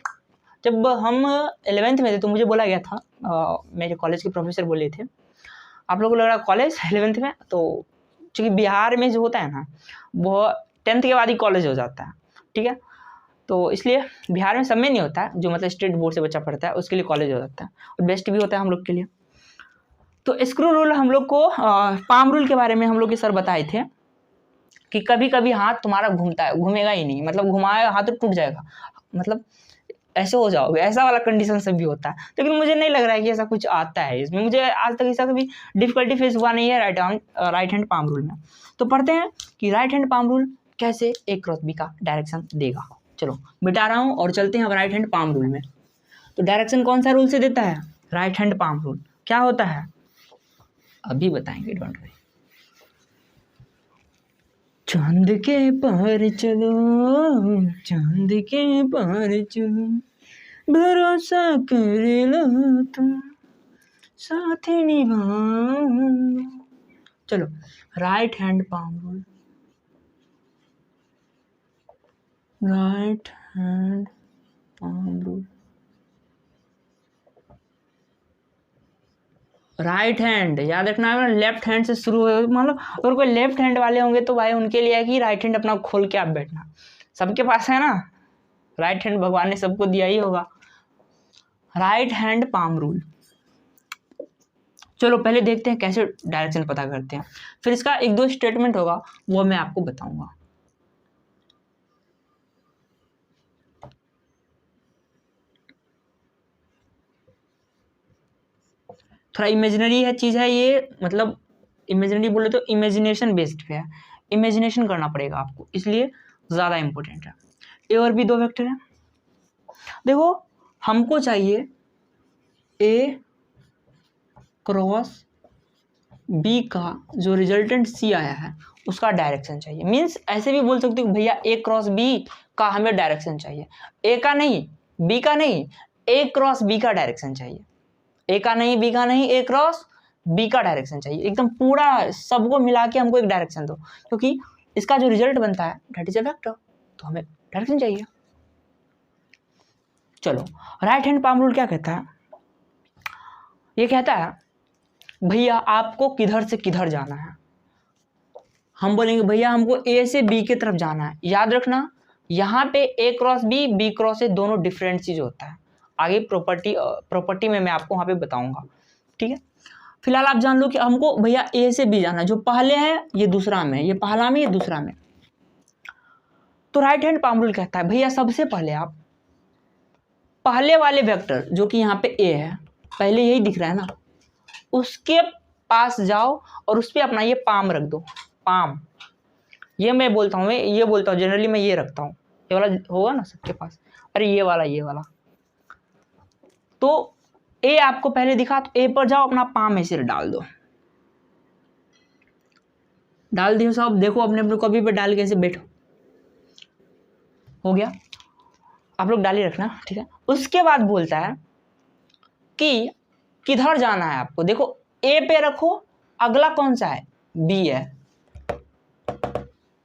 जब हम 11th में थे तो मुझे बोला गया था, मेरे कॉलेज के प्रोफेसर बोले थे, आप लोगों को लग रहा है कॉलेज 11th में, तो चूँकि बिहार में जो होता है ना वो 10th के बाद ही कॉलेज हो जाता है, ठीक है, तो इसलिए बिहार में सब में नहीं होता है, जो मतलब स्टेट बोर्ड से बच्चा पढ़ता है उसके लिए कॉलेज हो जाता है और बेस्ट भी होता है हम लोग के लिए। तो स्क्रू रूल हम लोग को, पाम रूल के बारे में हम लोग के सर बताए थे कि कभी कभी हाथ तुम्हारा घूमता है, घूमेगा ही नहीं, मतलब घुमाएगा हाथ तो टूट जाएगा, मतलब ऐसे हो जाओगे, ऐसा वाला कंडीशन से भी होता है। लेकिन मुझे नहीं लग रहा है कि ऐसा कुछ आता है इसमें, मुझे आज तक ऐसा कभी डिफिकल्टी फेस हुआ नहीं है राइट हैंड पाम रूल में। तो पढ़ते हैं कि राइट हैंड पाम रूल कैसे A क्रॉस B का डायरेक्शन देगा। चलो मिटा रहा हूँ और चलते हैं अब राइट हैंड पाम रूल में। तो डायरेक्शन कौन सा रूल से देता है? Right hand palm rule. क्या होता है अभी बताएंगे, डोंट वरी। चांद के पार चलो, चांद के पार चलो, भरोसा कर लो तुम, साथ निभाओ। चलो right hand palm rule, right hand palm rule. Right hand याद रखना है, लेफ्ट हैंड से शुरू हो, मतलब अगर कोई लेफ्ट हैंड वाले होंगे तो भाई उनके लिए है कि राइट हैंड अपना खोल के आप बैठना, सबके पास है ना, राइट हैंड भगवान ने सबको दिया ही होगा। राइट हैंड पाम रूल, चलो पहले देखते हैं कैसे डायरेक्शन पता करते हैं, फिर इसका एक दो स्टेटमेंट होगा वो मैं आपको बताऊंगा। थोड़ा इमेजिनरी है चीज़ है ये, मतलब इमेजिनरी बोले तो इमेजिनेशन बेस्ड पे है, इमेजिनेशन करना पड़ेगा आपको, इसलिए ज़्यादा इंपॉर्टेंट है। ए और बी दो वेक्टर हैं, देखो हमको चाहिए ए क्रॉस बी का जो रिजल्टेंट सी आया है उसका डायरेक्शन चाहिए। मीन्स ऐसे भी बोल सकते हो भैया ए क्रॉस बी का हमें डायरेक्शन चाहिए, ए का नहीं बी का नहीं, ए क्रॉस बी का डायरेक्शन चाहिए, ए का नहीं बी का नहीं, ए क्रॉस बी का डायरेक्शन चाहिए, एकदम पूरा सबको मिला के हमको एक डायरेक्शन दो, क्योंकि इसका जो रिजल्ट बनता है दैट इज अ वेक्टर, तो हमें डायरेक्शन चाहिए। चलो राइट हैंड पाम रूल क्या कहता है, ये कहता है भैया आपको किधर से किधर जाना है, हम बोलेंगे भैया हमको ए से बी की तरफ जाना है। याद रखना यहाँ पे A cross B, B cross A दोनों डिफरेंट चीज होता है, आगे प्रॉपर्टी में मैं आपको वहाँ पे बताऊंगा, ठीक है। फिलहाल आप जान लो कि हमको भैया ए से बी जाना है, जो पहले है ये दूसरा में, ये पहला में ये दूसरा में। तो राइट हैंड पाम रूल कहता है भैया सबसे पहले आप पहले वाले वेक्टर जो कि यहाँ पे ए है, पहले यही दिख रहा है ना, उसके पास जाओ और उस पर अपना ये पाम रख दो, पाम, ये मैं बोलता हूँ, मैं ये बोलता हूँ जनरली, मैं ये रखता हूँ, ये वाला होगा ना सबके पास, अरे ये वाला। तो ए आपको पहले दिखा, तो ए पर जाओ अपना पाम ऐसे डाल दो, डाल दियो सब, देखो अपने अपने कॉपी पे डाल के ऐसे बैठो, हो गया, आप लोग डाल ही रखना, ठीक है। उसके बाद बोलता है कि किधर जाना है आपको, देखो ए पे रखो, अगला कौन सा है, बी है,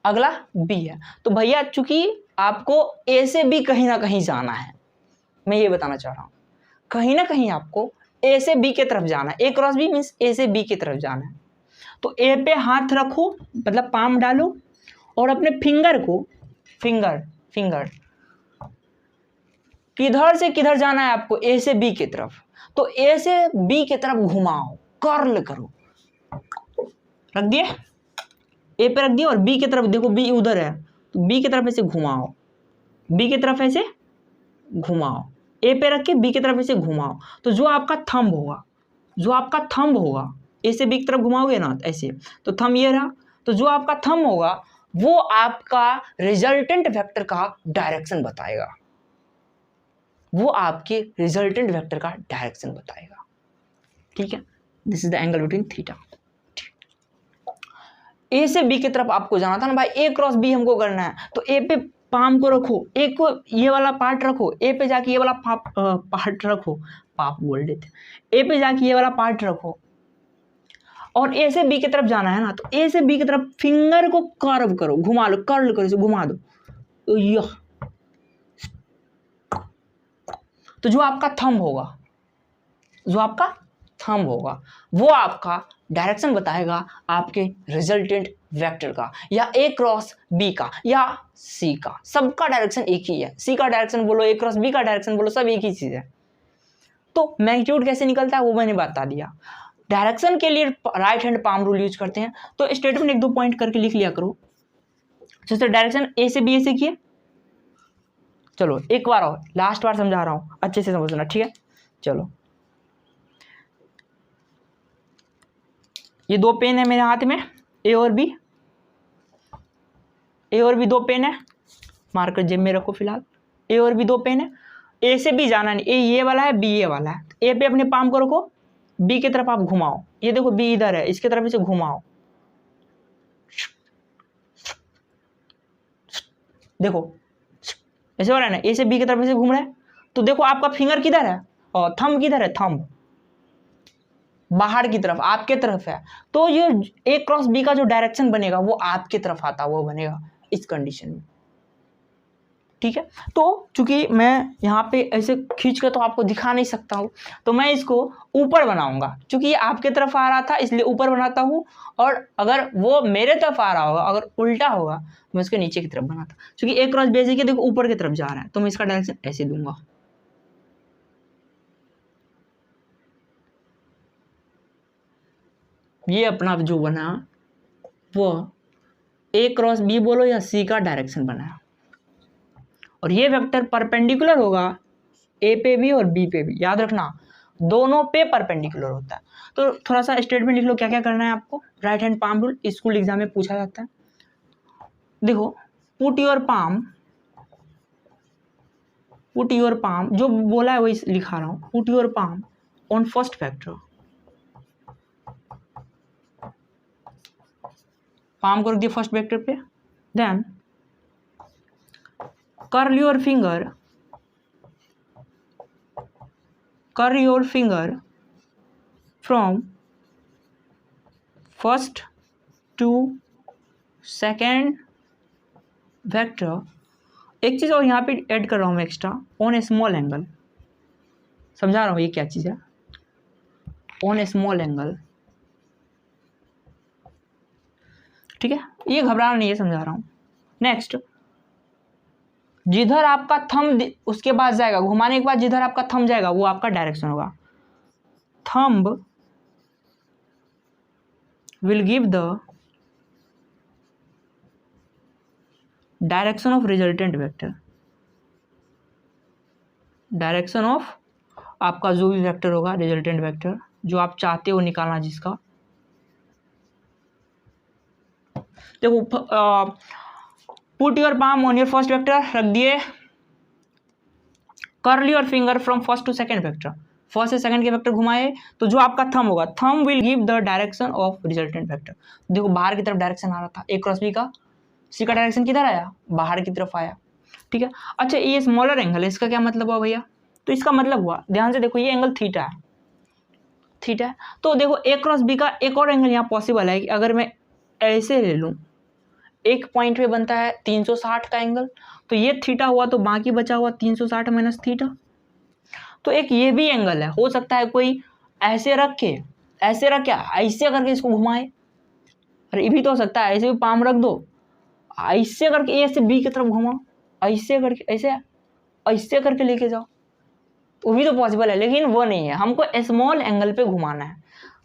अगला बी है, तो भैया चूंकि आपको ए से बी कहीं ना कहीं जाना है, मैं ये बताना चाह रहा हूं, कहीं ना कहीं आपको ए से बी की तरफ जाना है, ए क्रॉस बी मीन्स ए से बी की तरफ जाना है। तो ए पे हाथ रखो, मतलब पाम डालो और अपने फिंगर को, फिंगर किधर से किधर जाना है आपको, ए से बी की तरफ, तो ए से बी की तरफ घुमाओ, कर्ल करो, रख दिए, ए पे रख दिया और बी की तरफ, देखो बी उधर है तो बी की तरफ ऐसे घुमाओ, बी की तरफ ऐसे घुमाओ, ए पे रख के बी की तरफ ऐसे घुमाओ, तो जो आपका थंब होगा, ए से बी की तरफ घुमाओगे ना ऐसे, तो थंब ये रहा, तो जो आपका थंब होगा वो आपका रिजल्टेंट वेक्टर का डायरेक्शन बताएगा, वो आपके रिजल्टेंट वेक्टर का डायरेक्शन बताएगा, ठीक है। This is the angle between theta. A से बी की तरफ आपको जाना था ना भाई, ए क्रॉस बी हमको करना है, तो ए पे पाम को रखो, ए को ये वाला पार्ट रखो, ए पे जाके ये वाला पार्ट रखो, पाप बोल देते, ए पे जाके ये वाला पार्ट रखो, और ए से बी की तरफ जाना है ना, तो ए से बी की तरफ फिंगर को कर्व करो, घुमा लो, कर्ल करो, इसे घुमा दो, तो यह तो जो आपका थंब होगा वो आपका डायरेक्शन बताएगा आपके रिजल्टेंट वेक्टर का, या ए क्रॉस बी का, या सी का। सबका डायरेक्शन एक ही है, सी का डायरेक्शन बोलो, ए क्रॉस बी का डायरेक्शन बोलो, सब एक ही चीज है। तो मैग्नीट्यूड कैसे निकलता है वो मैंने बता दिया। डायरेक्शन के लिए right hand palm rule use करते हैं। तो स्टेटमेंट 1-2 पॉइंट करके लिख लिया करो। जैसे डायरेक्शन ए से बी, ए से किए। चलो एक बार और, लास्ट बार समझा रहा हूं, अच्छे से समझना, ठीक है। चलो, ये 2 पेन है मेरे हाथ में, ए और बी 2 पेन है, मार्कर जेब में रखो फिलहाल। ए और बी 2 पेन है, ए से बी जाना नहीं, ए ये वाला है, बी ये वाला है। ए पे अपने पाम को रखो, बी की तरफ आप घुमाओ, ये देखो बी इधर है, इसकी तरफ इसे घुमाओ, देखो ऐसे हो रहा है ना, ए से बी की तरफ ऐसे घूम रहा है। तो देखो आपका फिंगर किधर है और थंब किधर है, थंब बाहर की तरफ, आपके तरफ है। तो ये ए क्रॉस बी का जो डायरेक्शन बनेगा वो आपके तरफ आता, वो बनेगा इस कंडीशन में, ठीक है। तो चूंकि मैं यहाँ पे ऐसे खींच कर तो आपको दिखा नहीं सकता हूँ, तो मैं इसको ऊपर बनाऊंगा। चूंकि ये आपके तरफ आ रहा था इसलिए ऊपर बनाता हूँ, और अगर वो मेरे तरफ आ रहा होगा, अगर उल्टा होगा तो मैं इसके नीचे की तरफ बनाता। चूंकि ए क्रॉस बी के देखो ऊपर की तरफ जा रहा है, तो मैं इसका डायरेक्शन ऐसे दूंगा। ये अपना जो बना वो ए क्रॉस बी बोलो या सी का डायरेक्शन बना, और ये वेक्टर परपेंडिकुलर होगा ए पे भी और बी पे भी, याद रखना दोनों पे परपेंडिकुलर होता है। तो थोड़ा सा स्टेटमेंट लिख लो, क्या क्या करना है आपको। Right hand palm rule school exam में पूछा जाता है। देखो, पुट योर पाम, जो बोला है वही लिखा रहा हूं। Put your palm on first vector, palm को रख दिया फर्स्ट वेक्टर पे। Then curl your finger from first to second vector. एक चीज और यहाँ पे ऐड कर रहा हूँ मैं extra, on A small angle. समझा रहा हूँ ये क्या चीज है, ऑन ए स्मॉल एंगल, ठीक है। ये घबराना नहीं है, समझा रहा हूँ। नेक्स्ट, जिधर आपका थंब उसके बाद जाएगा, घुमाने के बाद जिधर आपका थंब जाएगा वो आपका डायरेक्शन होगा। Thumb will give the direction of resultant vector. Direction of आपका जो भी वेक्टर होगा, रिजल्टेंट वेक्टर जो आप चाहते हो निकालना जिसका। देखो, put your palm on your first vector रख दिए, curl your finger from first to second vector, first से सेकंड के वेक्टर घुमाए, तो जो आपका थंब होगा, thumb will give the direction of resultant vector. देखो बाहर की तरफ डायरेक्शन आ रहा था, ए क्रॉस बी का, सी का डायरेक्शन किधर आया, बाहर की तरफ आया, ठीक है। अच्छा, ये स्मॉलर एंगल है, इसका क्या मतलब हुआ भैया, तो इसका मतलब हुआ, ध्यान से देखो, ये एंगल थीटा है, थीटा है। तो देखो ए क्रॉस बी का एक और एंगल यहाँ पॉसिबल है कि अगर मैं ऐसे ले लूँ, एक पॉइंट पे बनता है 360 का एंगल, तो ये थीटा हुआ, तो बाकी बचा हुआ 360 माइनस थीटा। तो एक ये भी एंगल है, हो सकता है कोई ऐसे रख के ऐसे करके इसको घुमाए, अरे ये भी तो हो सकता है, ऐसे भी पाम रख दो, ऐसे करके ए से बी की तरफ घुमाओ, ऐसे करके ऐसे करके लेके जाओ, वो भी तो पॉसिबल है, लेकिन वो नहीं है। हमको स्मॉल एंगल पे घुमाना है,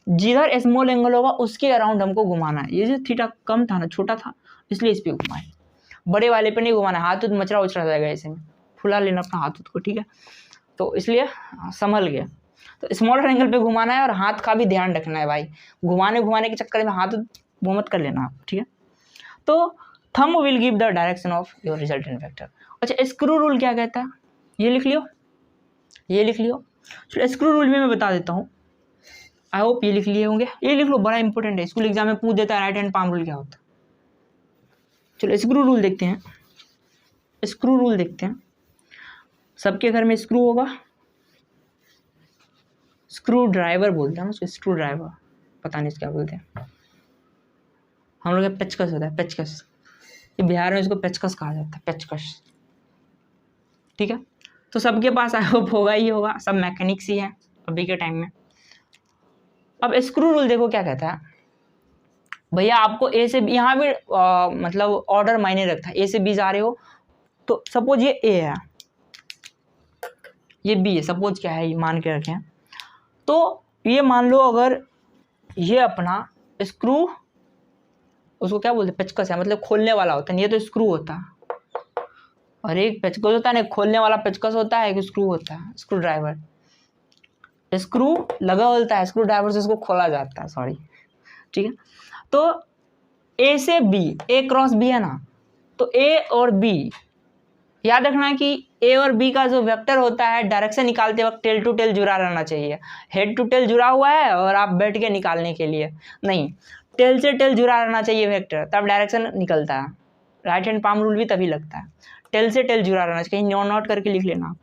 जिधर स्मॉल एंगल होगा उसके अराउंड हमको घुमाना है। ये जो थीटा कम था ना, छोटा था, इसलिए इस पे घुमाए, बड़े वाले पे नहीं घुमाना है, हाथ उत मचरा उचरा जाएगा, ऐसे में फुला लेना अपना हाथ को, ठीक है। तो इसलिए संभल गया, तो स्मॉलर एंगल पे घुमाना है, और हाथ का भी ध्यान रखना है भाई, घुमाने के चक्कर में हाथ वो मत कर लेना आप, ठीक है। तो thumb will give the direction of your resultant vector. अच्छा, स्क्रू रूल क्या कहता है, ये लिख लियो, चलो स्क्रू रूल में मैं बता देता हूँ, आई होप ये लिख लिए होंगे, ये लिख लो, बड़ा इंपॉर्टेंट है, स्कूल एग्जाम में पूछ देता है राइट हैंड पाम रूल क्या होता है। चलो स्क्रू रूल देखते हैं, सबके घर में स्क्रू होगा, स्क्रू ड्राइवर बोलते हैं उसको, स्क्रू ड्राइवर, पता नहीं इसको क्या बोलते हैं, हम लोग पेचकस होता है, पेचकस, ये बिहार में इसको पेचकस कहा जाता है, पेचकस, ठीक है। तो सबके पास आई होप होगा ही होगा, सब मैकेनिक्स ही है अभी के टाइम में। अब स्क्रू रूल देखो क्या कहता है भैया, आपको ए से बी, यहाँ भी मतलब ऑर्डर मायने रखता है, ए से बी जा रहे हो तो सपोज ये ए है, ये बी है, सपोज क्या है ये मान के रखें, तो ये मान लो अगर ये अपना स्क्रू, उसको क्या बोलते हैं, पेचकस है, मतलब खोलने वाला होता है, ये तो स्क्रू होता है, और एक पेचकस होता है ना, खोलने वाला पेचकस होता है, एक स्क्रू होता है, स्क्रू ड्राइवर। स्क्रू लगा होता है, स्क्रू ड्राइवर से इसको खोला जाता है, सॉरी, ठीक है। तो ए से बी, ए क्रॉस बी है ना, तो ए और बी, याद रखना है कि ए और बी का जो वेक्टर होता है डायरेक्शन निकालते वक्त टेल टू टेल जुड़ा रहना चाहिए। हेड टू टेल जुड़ा हुआ है और आप बैठ के निकालने के लिए नहीं, टेल से टेल जुड़ा रहना चाहिए वेक्टर, तब डायरेक्शन निकलता है। राइट हैंड पाम रूल भी तभी लगता है, टेल से टेल जुड़ा रहना चाहिए, कहीं नोट करके लिख लेना,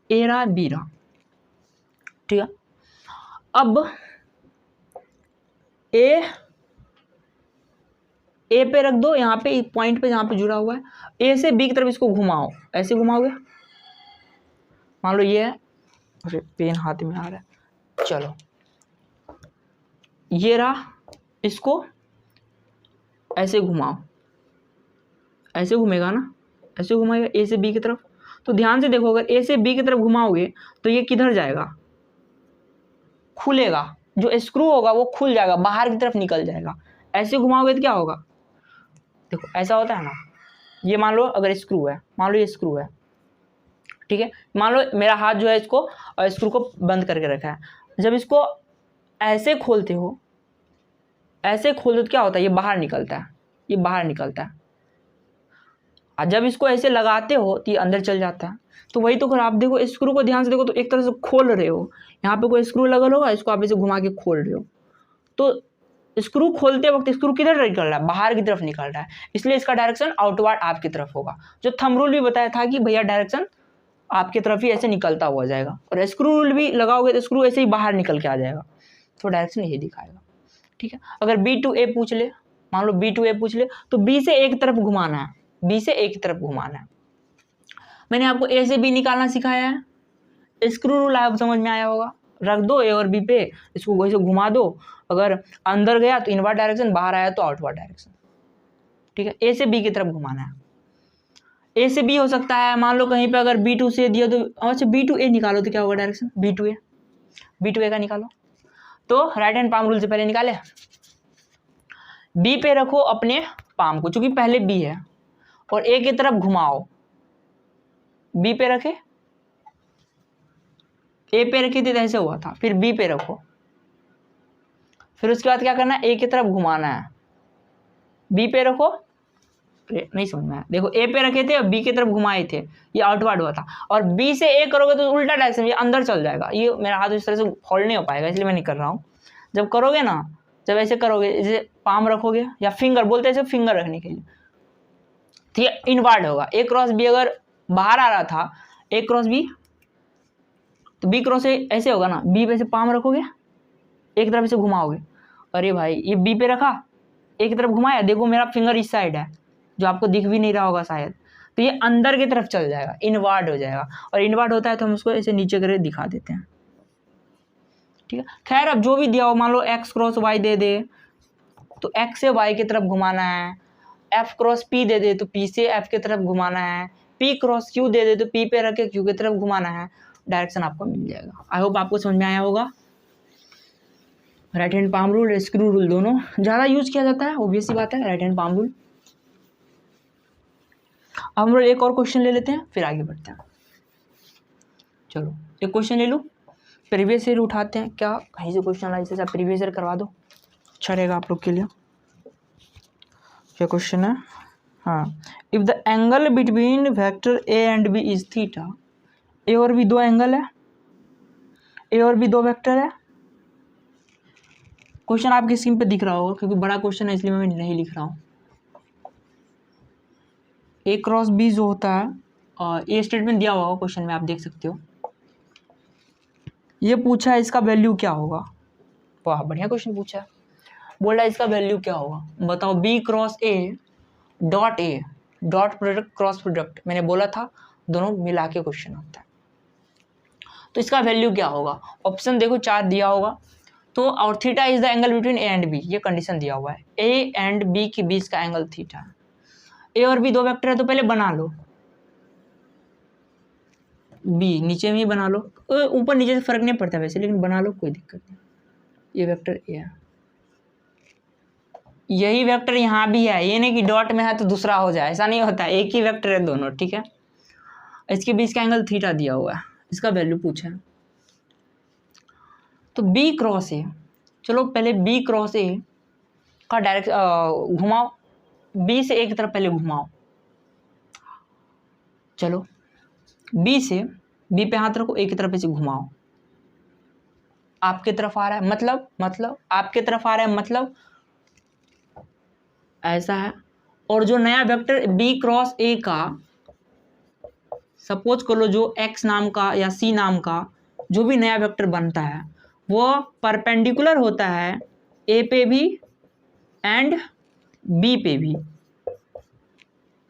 ए रहा बी रहा, ठीक है। अब ए पे रख दो, यहाँ पे पॉइंट पे जहाँ पे जुड़ा हुआ है, ए से बी की तरफ इसको घुमाओ, ऐसे घुमाओगे, मान लो ये है, अरे पेन हाथ में आ रहा है, चलो ये रहा, इसको ऐसे घुमाओ, ऐसे घूमेगा ना, ऐसे घुमाएगा ए से बी की तरफ। तो ध्यान से देखो, अगर ए से बी की तरफ घुमाओगे तो ये किधर जाएगा, खुलेगा, जो स्क्रू होगा वो खुल जाएगा, बाहर की तरफ निकल जाएगा। ऐसे घुमाओगे तो क्या होगा, देखो ऐसा होता है ना, ये मान लो अगर स्क्रू है, मान लो ये स्क्रू है, ठीक है, मान लो मेरा हाथ जो है इसको और स्क्रू को बंद करके रखा है, जब इसको ऐसे खोलते हो, ऐसे खोलते तो क्या होता है, ये बाहर निकलता है, ये बाहर निकलता है, और जब इसको ऐसे लगाते हो तो ये अंदर चल जाता है। तो वही तो, अगर आप देखो स्क्रू को ध्यान से देखो तो एक तरह से खोल रहे हो, यहाँ पे कोई स्क्रू लगा होगा, इसको आप ऐसे घुमा के खोल रहे हो, तो स्क्रू खोलते वक्त स्क्रू किधर निकल रहा है, बाहर की तरफ निकल रहा है, इसलिए इसका डायरेक्शन आउटवर्ड आपकी तरफ होगा। जो थंब रूल भी बताया था कि भैया डायरेक्शन आपकी तरफ ही ऐसे निकलता हुआ जाएगा, और स्क्रू रूल भी लगाओगे तो स्क्रू ऐसे ही बाहर निकल के आ जाएगा, तो डायरेक्शन यही दिखाएगा, ठीक है। अगर बी टू ए पूछ ले, मान लो बी टू ए पूछ ले, तो बी से एक तरफ घुमाना है, बी से एक तरफ घुमाना है। मैंने आपको ए से बी निकालना सिखाया है, स्क्रू रूल आपको समझ में आया होगा, रख दो ए और बी पे, इसको वैसे घुमा दो, अगर अंदर गया तो इनवर्ड डायरेक्शन, बाहर आया तो आउटवर्ड डायरेक्शन, ठीक है। ए से बी की तरफ घुमाना है, ए से बी हो सकता है, मान लो कहीं पे अगर बी टू से दिया तो अच्छा बी टू ए निकालो तो क्या होगा डायरेक्शन, बी टू ए का निकालो, तो राइट हैंड पाम रूल से पहले निकाले, बी पे रखो अपने पाम को, चूंकि पहले बी है, और ए की तरफ घुमाओ, बी पे रखे, ए पे रखी थी तो ऐसे हुआ था, फिर बी पे रखो, फिर उसके बाद क्या करना है, ए की तरफ घुमाना है, बी पे रखो, नहीं समझ में आया, देखो ए पे रखे थे और बी की तरफ घुमाए थे, ये आउटवर्ड हुआ था, और बी से ए करोगे तो उल्टा डायरेक्शन, ये अंदर चल जाएगा, ये मेरा हाथ इस तरह से होल्ड नहीं हो पाएगा, इसलिए मैं नहीं कर रहा हूँ। जब करोगे ना, जब ऐसे करोगे, जैसे पाम रखोगे या फिंगर बोलते हैं फिंगर रखने के लिए, तो ये इनवर्ड होगा। ए क्रॉस बी अगर बाहर आ रहा था, ए क्रॉस बी, तो बी क्रॉस ए ऐसे होगा ना, बी पे से पाम रखोगे, एक तरफ से घुमाओगे, अरे भाई ये बी पे रखा, एक तरफ घुमाया, देखो मेरा फिंगर इस साइड है, जो आपको दिख भी नहीं रहा होगा शायद, तो ये अंदर की तरफ चल जाएगा, इनवर्ड हो जाएगा, और इनवर्ड होता है तो हम उसको ऐसे नीचे करके दिखा देते हैं, ठीक है। खैर अब जो भी दिया हो, मान लो एक्स क्रॉस वाई दे दे तो एक्स से वाई की तरफ घुमाना है, एफ क्रॉस पी दे दे तो पी से एफ की तरफ घुमाना है, पी क्रॉस क्यू दे दे तो पी पे रख के क्यू की तरफ घुमाना है, डायरेक्शन आपको मिल जाएगा। आई होप आपको समझ में आया होगा। Right hand palm rule, screw rule दोनों ज़्यादा यूज किया जाता है, ऑब्वियस सी बात है, राइट हैंड पाम रूल। अब हम लोग एक और क्वेश्चन ले लेते हैं, फिर आगे बढ़ते हैं। चलो एक क्वेश्चन ले लूँ, प्रीवियस ईयर उठाते हैं, क्या कहीं से क्वेश्चन आया, जैसे प्रीवियस ईयर करवा दो, अच्छा रहेगा आप लोग के लिए। क्या क्वेश्चन है, हाँ, if the angle between vector A and B is theta, A और बी दो एंगल है, ए और बी दो वेक्टर है। क्वेश्चन आपकी स्क्रीन पे दिख रहा होगा, क्योंकि बड़ा क्वेश्चन है इसलिए मैं नहीं लिख रहा हूँ। ए क्रॉस बी जो होता है, और ए स्टेटमेंट दिया हुआ होगा क्वेश्चन में, आप देख सकते हो। ये पूछा है इसका वैल्यू क्या होगा, वाह बढ़िया क्वेश्चन पूछा है। बोल रहा है इसका वैल्यू क्या होगा, बताओ B cross A dot product cross product, मैंने बोला था दोनों मिला के क्वेश्चन होता है। तो इसका वैल्यू क्या होगा, ऑप्शन देखो 4 दिया होगा। तो और theta is the angle between A and B, ये कंडीशन दिया हुआ है, ए एंड बी के बीच का एंगल थीटा। ए और बी दो वेक्टर है तो पहले बना लो, बी नीचे में ही बना लो, ऊपर नीचे से फर्क नहीं पड़ता वैसे, लेकिन बना लो कोई दिक्कत नहीं। ये वेक्टर ए है, यही वेक्टर यहाँ भी है, ये नहीं कि डॉट में है तो दूसरा हो जाए, ऐसा नहीं होता, एक ही वेक्टर है दोनों, ठीक है। इसके बीच का एंगल थीटा दिया हुआ है, इसका वैल्यू पूछा है। तो बी क्रॉस ए, चलो पहले बी क्रॉस ए का डायरेक्ट घुमाओ, बी से एक तरफ पहले घुमाओ, चलो बी से, बी पे हाथ रखो, एक तरफ से घुमाओ, आपके तरफ आ रहा है, मतलब आपके तरफ आ रहा है, मतलब ऐसा है। और जो नया वेक्टर बी क्रॉस ए का, सपोज कर लो जो एक्स नाम का या सी नाम का जो भी नया वेक्टर बनता है वो परपेंडिकुलर होता है ए पे भी एंड बी पे भी,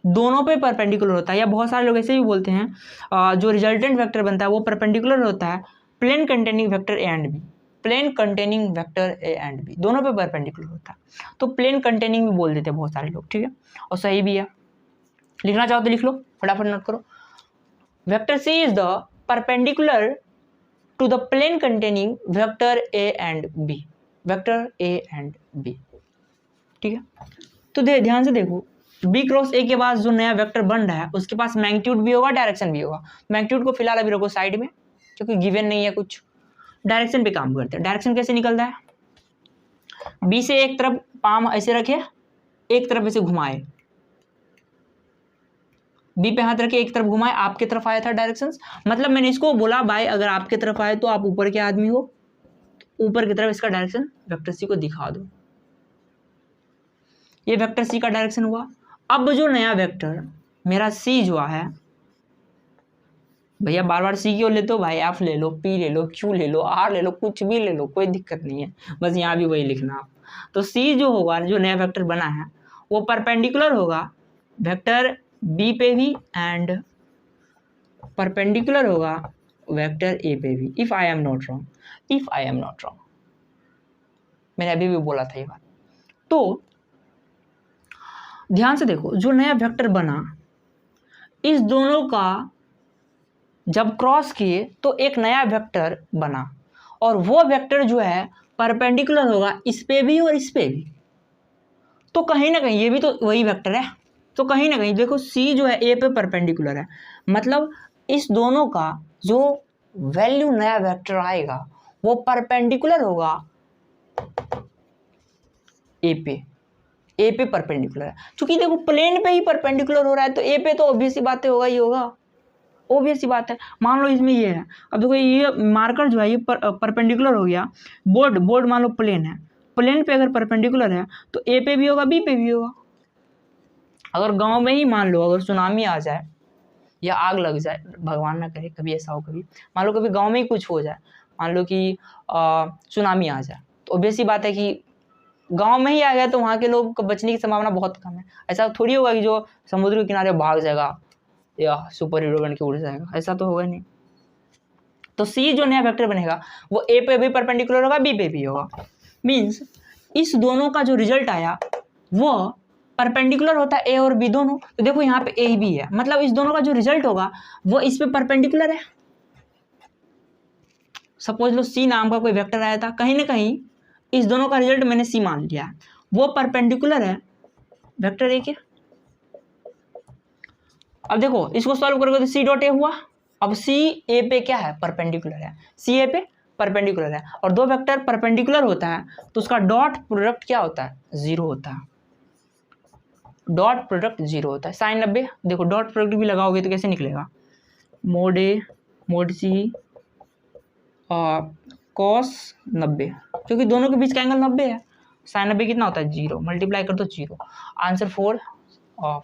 दोनों पे परपेंडिकुलर होता है। या बहुत सारे लोग ऐसे भी बोलते हैं जो रिजल्टेंट वेक्टर बनता है वो परपेंडिकुलर होता है plane containing vector A and B, plane containing vector A and B दोनों पे परपेंडिकुलर होता है। तो प्लेन कंटेनिंग भी बोल देते हैं बहुत सारे लोग, ठीक है, और सही भी है। लिखना चाहो तो लिख लो, फटाफट नोट करो। Vector C is the perpendicular to the plane containing vector A and B, vector A and B, ठीक है। तो ध्यान से देखो, बी क्रॉस ए के बाद जो नया वेक्टर बन रहा है उसके पास मैग्नीट्यूड भी होगा, डायरेक्शन भी होगा। मैग्नीट्यूड को फिलहाल अभी रखो साइड में क्योंकि गिवन नहीं है कुछ। डायरेक्शन पे काम करते हैं। डायरेक्शन कैसे निकलता है, बी से एक तरफ पाम ऐसे रखे, एक तरफ ऐसे घुमाए, बी पे हाथ रखे एक तरफ घुमाए, आपके तरफ आया था डायरेक्शन। मतलब मैंने इसको बोला भाई अगर आपके तरफ आए तो आप ऊपर के आदमी हो, तो ऊपर की तरफ इसका डायरेक्शन वेक्टर सी को दिखा दो, ये वेक्टर सी का डायरेक्शन हुआ। अब जो नया वेक्टर मेरा सी जो है, भैया बार बार सी क्यों लेते हो भाई, एफ ले लो, पी ले लो, क्यू ले लो, आर ले लो, कुछ भी ले लो, कोई दिक्कत नहीं है, बस यहाँ भी वही लिखना आप। तो सी जो होगा, जो नया वेक्टर बना है वो परपेंडिकुलर होगा वेक्टर बी पे भी एंड परपेंडिकुलर होगा वेक्टर ए पे भी, if I am not wrong, if I am not wrong, मैंने अभी भी बोला था ये बात। तो ध्यान से देखो, जो नया वेक्टर बना इस दोनों का जब क्रॉस किए तो एक नया वेक्टर बना, और वो वेक्टर जो है परपेंडिकुलर होगा इस पे भी और इस पे भी। तो कहीं ना कहीं ये भी तो वही वेक्टर है, तो कहीं ना कहीं देखो सी जो है ए पे परपेंडिकुलर है, मतलब इस दोनों का जो वैल्यू नया वेक्टर आएगा वो परपेंडिकुलर होगा ए पे परपेंडिकुलर है। क्योंकि देखो प्लेन पे ही परपेंडिकुलर हो रहा है तो ए पे तो ऑब्वियस सी बात होगा ही होगा, ऑब्वियस सी बात है। मान लो इसमें ये है, अब देखो ये मार्कर जो है ये परपेंडिकुलर हो गया, बोर्ड मान लो प्लेन है, प्लेन पे अगर परपेंडिकुलर है तो ए पे भी होगा बी पे भी होगा। अगर गांव में ही मान लो अगर सुनामी आ जाए या आग लग जाए, भगवान ना करे कभी ऐसा हो, कभी मान लो कभी गांव में ही कुछ हो जाए, मान लो कि सुनामी आ जाए, तो ऑब्वियस सी बात है कि गांव में ही आ गया तो वहाँ के लोग को बचने की संभावना बहुत कम है। ऐसा थोड़ी होगा कि जो समुद्र के किनारे भाग जाएगा या सुपर हीरो बन के उड़ जाएगा, ऐसा तो होगा नहीं। तो सी जो नया वेक्टर बनेगा वो ए पे भी परपेंडिकुलर होगा बी पे भी होगा, मीन्स इस दोनों का जो रिजल्ट आया वो परपेंडिकुलर होता है ए और बी दोनों। तो देखो यहाँ पे ए बी है, मतलब इस दोनों का जो रिजल्ट होगा वो इस पे परपेंडिकुलर है। सपोज लो सी नाम का कोई वेक्टर आया था, कहीं ना कहीं इस दोनों का रिजल्ट मैंने सी मान लिया, वो परपेंडिकुलर है वेक्टर ए के। अब देखो इसको सॉल्व करोगे तो सी डॉट ए हुआ, अब सी ए पे क्या है परपेंडिकुलर है, सी ए पे परपेंडिकुलर है, और दो वेक्टर परपेंडिकुलर होता है तो उसका डॉट प्रोडक्ट क्या होता है, जीरो होता है, डॉट प्रोडक्ट जीरो होता है। साइन 90, देखो डॉट प्रोडक्ट भी लगाओगे तो कैसे निकलेगा, मोड ए मोड सी कॉस 90, क्योंकि दोनों के बीच का एंगल 90 है, साइन 90 कितना होता है जीरो, मल्टीप्लाई कर दो जीरो, आंसर 4 और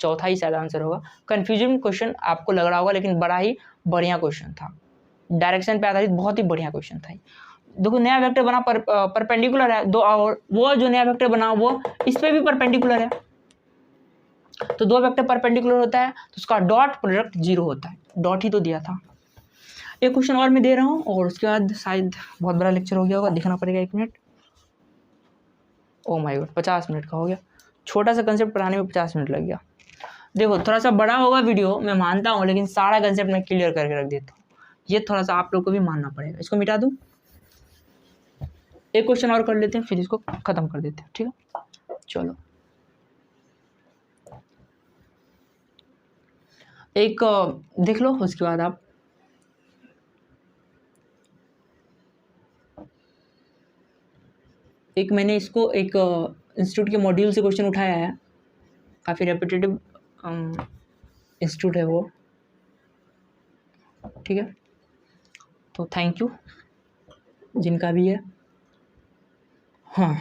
चौथा ही शायद आंसर होगा। कंफ्यूजिंग क्वेश्चन आपको लग रहा होगा लेकिन बड़ा ही बढ़िया क्वेश्चन था, डायरेक्शन पे आधारित बहुत ही बढ़िया क्वेश्चन था। देखो नया वेक्टर बना परपेंडिकुलर है दो, और वो जो नया वेक्टर बना वो इस पे भी परपेंडिकुलर है, तो दो वेक्टर परपेंडिकुलर होता है तो उसका डॉट प्रोडक्ट 0 होता है, डॉट ही तो दिया था। एक क्वेश्चन और मैं दे रहा हूँ और उसके बाद शायद बहुत बड़ा लेक्चर हो गया होगा, देखना पड़ेगा 1 minute. Oh my God 50 minute का हो गया, छोटा सा कंसेप्ट पढ़ाने में 50 मिनट लग गया। देखो थोड़ा सा बड़ा होगा वीडियो मैं मानता हूँ, लेकिन सारा कंसेप्ट मैं क्लियर करके रख देता हूँ, ये थोड़ा सा आप लोग को भी मानना पड़ेगा। इसको मिटा दूँ, एक क्वेश्चन और कर लेते हैं फिर इसको खत्म कर देते हैं, ठीक है। चलो एक देख लो, उसके बाद आप एक मैंने इसको एक इंस्टीट्यूट के मॉड्यूल से क्वेश्चन उठाया है, काफ़ी रेपिटेटिव इंस्टीट्यूट है वो, ठीक है। तो थैंक यू जिनका भी है। हाँ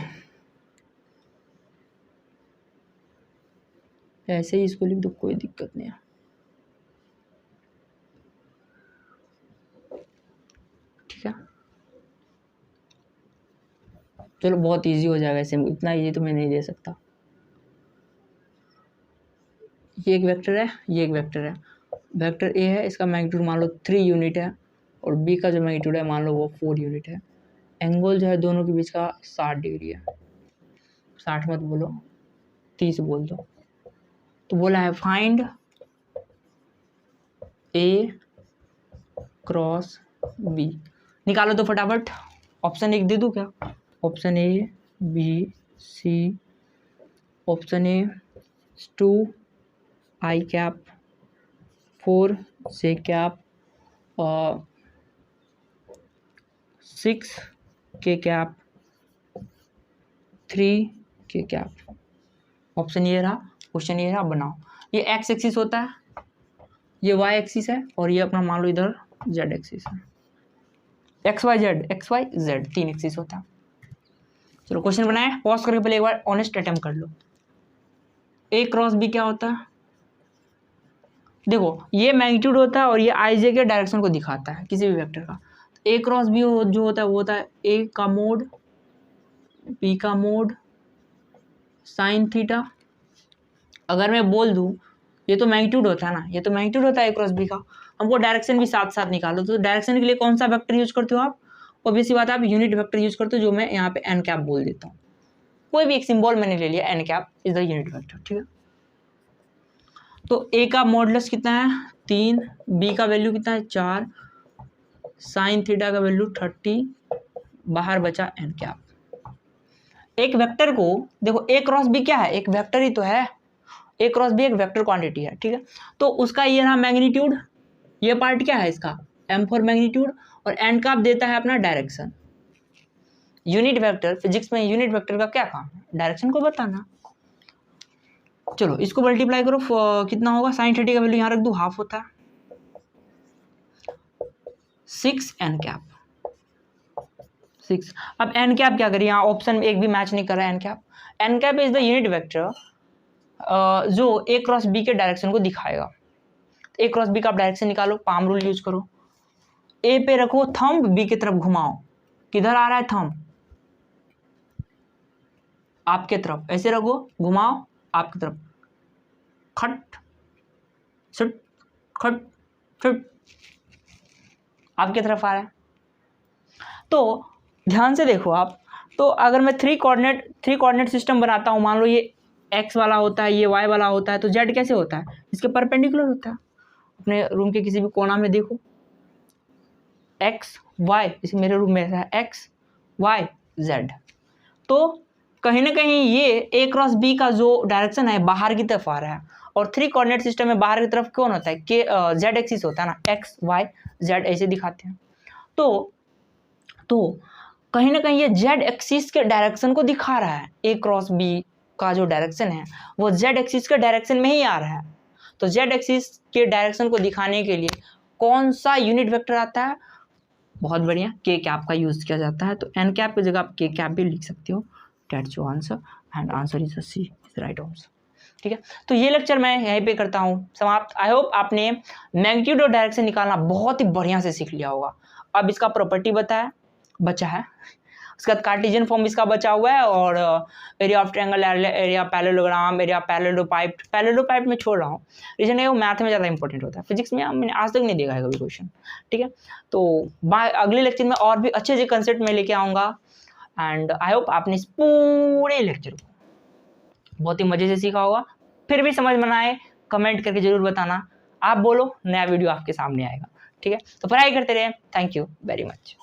ऐसे ही इसको लिख दो, कोई दिक्कत नहीं है, ठीक है। चलो बहुत इजी हो जाएगा, ऐसे इतना इजी तो मैं नहीं दे सकता। ये एक वेक्टर है, ये एक वेक्टर है, वेक्टर ए है, इसका मैग्नीट्यूड मान लो 3 यूनिट है और बी का जो मैग्नीट्यूड है मान लो वो 4 यूनिट है। एंगल जो है दोनों के बीच का 60 डिग्री है, 60 मत बोलो 30 बोल दो। तो बोला है फाइंड ए क्रॉस बी, निकालो तो फटाफट। ऑप्शन 1 दे दूँ क्या? Option A B C, option A 2 I cap, 4 J cap, 6 K cap, 3 के कैप। ऑप्शन ये रहा, क्वेश्चन ये रहा, बनाओ। ये एक्स एक्सिस होता है, ये वाई एक्सिस है और ये अपना मान लो इधर जेड एक्सिस है। एक्स वाई जेड 3 एक्सिस होता है। चलो क्वेश्चन बनाए, पॉज करके पहले एक बार ऑनेस्ट अटेम्प्ट कर लो। ए क्रॉस बी क्या होता है? देखो ये मैग्नीट्यूड होता है और ये आई जे के डायरेक्शन को दिखाता है किसी भी वेक्टर का। ए क्रॉस बी जो होता है वो होता है ए का मोड बी का मोड साइन थीटा। अगर मैं बोल दूं ये तो मैग्नीट्यूड होता है ना, ये तो मैग्नीट्यूड होता है ए क्रॉस बी का, हमको डायरेक्शन भी साथ साथ निकालो। तो डायरेक्शन के लिए कौन सा वेक्टर यूज करते हो आप? ऑब्वियसली बात है आप यूनिट वेक्टर यूज करते हो, जो मैं यहाँ पे एन कैप बोल देता हूँ। कोई भी एक सिंबल मैंने ले लिया, N cap is the unit vector, ठीक है। तो ए का मॉडुलस कितना है 3, बी का वैल्यू कितना है 4, साइन थीटा का वैल्यू 30, बाहर बचा एन कैप। एक वेक्टर को देखो ए क्रॉस बी क्या है, एक वेक्टर ही तो है, ए क्रॉस बी एक वेक्टर क्वांटिटी है, ठीक है। तो उसका ये रहा मैग्नीट्यूड, ये पार्ट क्या है इसका एम फॉर मैग्नीट्यूड, और एन कैप देता है अपना डायरेक्शन। यूनिट वेक्टर, फिजिक्स में यूनिट वेक्टर का क्या काम है? डायरेक्शन को बताना। चलो इसको मल्टीप्लाई करो, कितना होगा? साइन 30 का वैल्यू यहाँ रख दो, हाफ होता है 6 एन कैप 6। अब एन कैप क्या करिए, यहाँ ऑप्शन एक भी मैच नहीं कर रहा है। N cap is the unit vector जो ए क्रॉस बी के डायरेक्शन को दिखाएगा। ए क्रॉस बी का आप डायरेक्शन निकालो, पाम रूल यूज करो, ए पे रखो थंब, बी की तरफ घुमाओ, किधर आ रहा है थंब? आपके तरफ, ऐसे रखो घुमाओ आपकी तरफ, खट सिट खट फिट, आपकी तरफ आ रहा है। तो ध्यान से देखो आप, तो अगर मैं 3 कोऑर्डिनेट सिस्टम बनाता हूँ, मान लो ये एक्स वाला होता है, ये वाई वाला होता है, तो जेड कैसे होता है? इसके परपेंडिकुलर होता है। अपने रूम के किसी भी कोना में देखो, एक्स वाई, जैसे मेरे रूम में ऐसा है एक्स वाई जेड, तो कहीं ना कहीं ये ए क्रॉस बी का जो डायरेक्शन है बाहर की तरफ आ रहा है। और 3 कोऑर्डिनेट सिस्टम में बाहर की तरफ कौन होता है? के जेड एक्सिस होता है ना, एक्स वाई जेड ऐसे दिखाते हैं। तो कहीं ना कहीं ये जेड एक्सिस के डायरेक्शन को दिखा रहा है। ए क्रॉस बी का जो डायरेक्शन है वो जेड एक्सिस के डायरेक्शन में ही आ रहा है। तो जेड एक्सिस के डायरेक्शन को दिखाने के लिए कौन सा यूनिट वेक्टर आता है? बहुत बढ़िया, के कैप का यूज किया जाता है। तो एन कैप की जगह आप के कैप भी लिख सकते हो। That's your answer and answer is C is right answer, ठीक है। तो ये लेक्चर मैं यहीं पे करता हूँ समाप्त। आई होप आपने मैग्नीट्यूड और डायरेक्शन निकालना बहुत ही बढ़िया से सीख लिया होगा। अब इसका प्रॉपर्टी बचा है, उसके बाद कार्टेशियन फॉर्म इसका बचा हुआ है, और area of triangle, area parallelogram, area parallelepiped में छोड़ रहा हूँ, रीजन है वो मैथ में ज़्यादा इंपॉर्टेंट होता है, फिजिक्स में मैंने आज तक नहीं देखा है कभी क्वेश्चन, ठीक है। तो अगले लेक्चर में और भी अच्छे अच्छे कंसेप्ट में लेके आऊँगा, एंड आई होप आपने इस पूरे लेक्चर को बहुत ही मज़े से सीखा होगा। फिर भी समझ में ना आए कमेंट करके ज़रूर बताना, आप बोलो, नया वीडियो आपके सामने आएगा, ठीक है। तो पढ़ाई करते रहे, थैंक यू वेरी मच।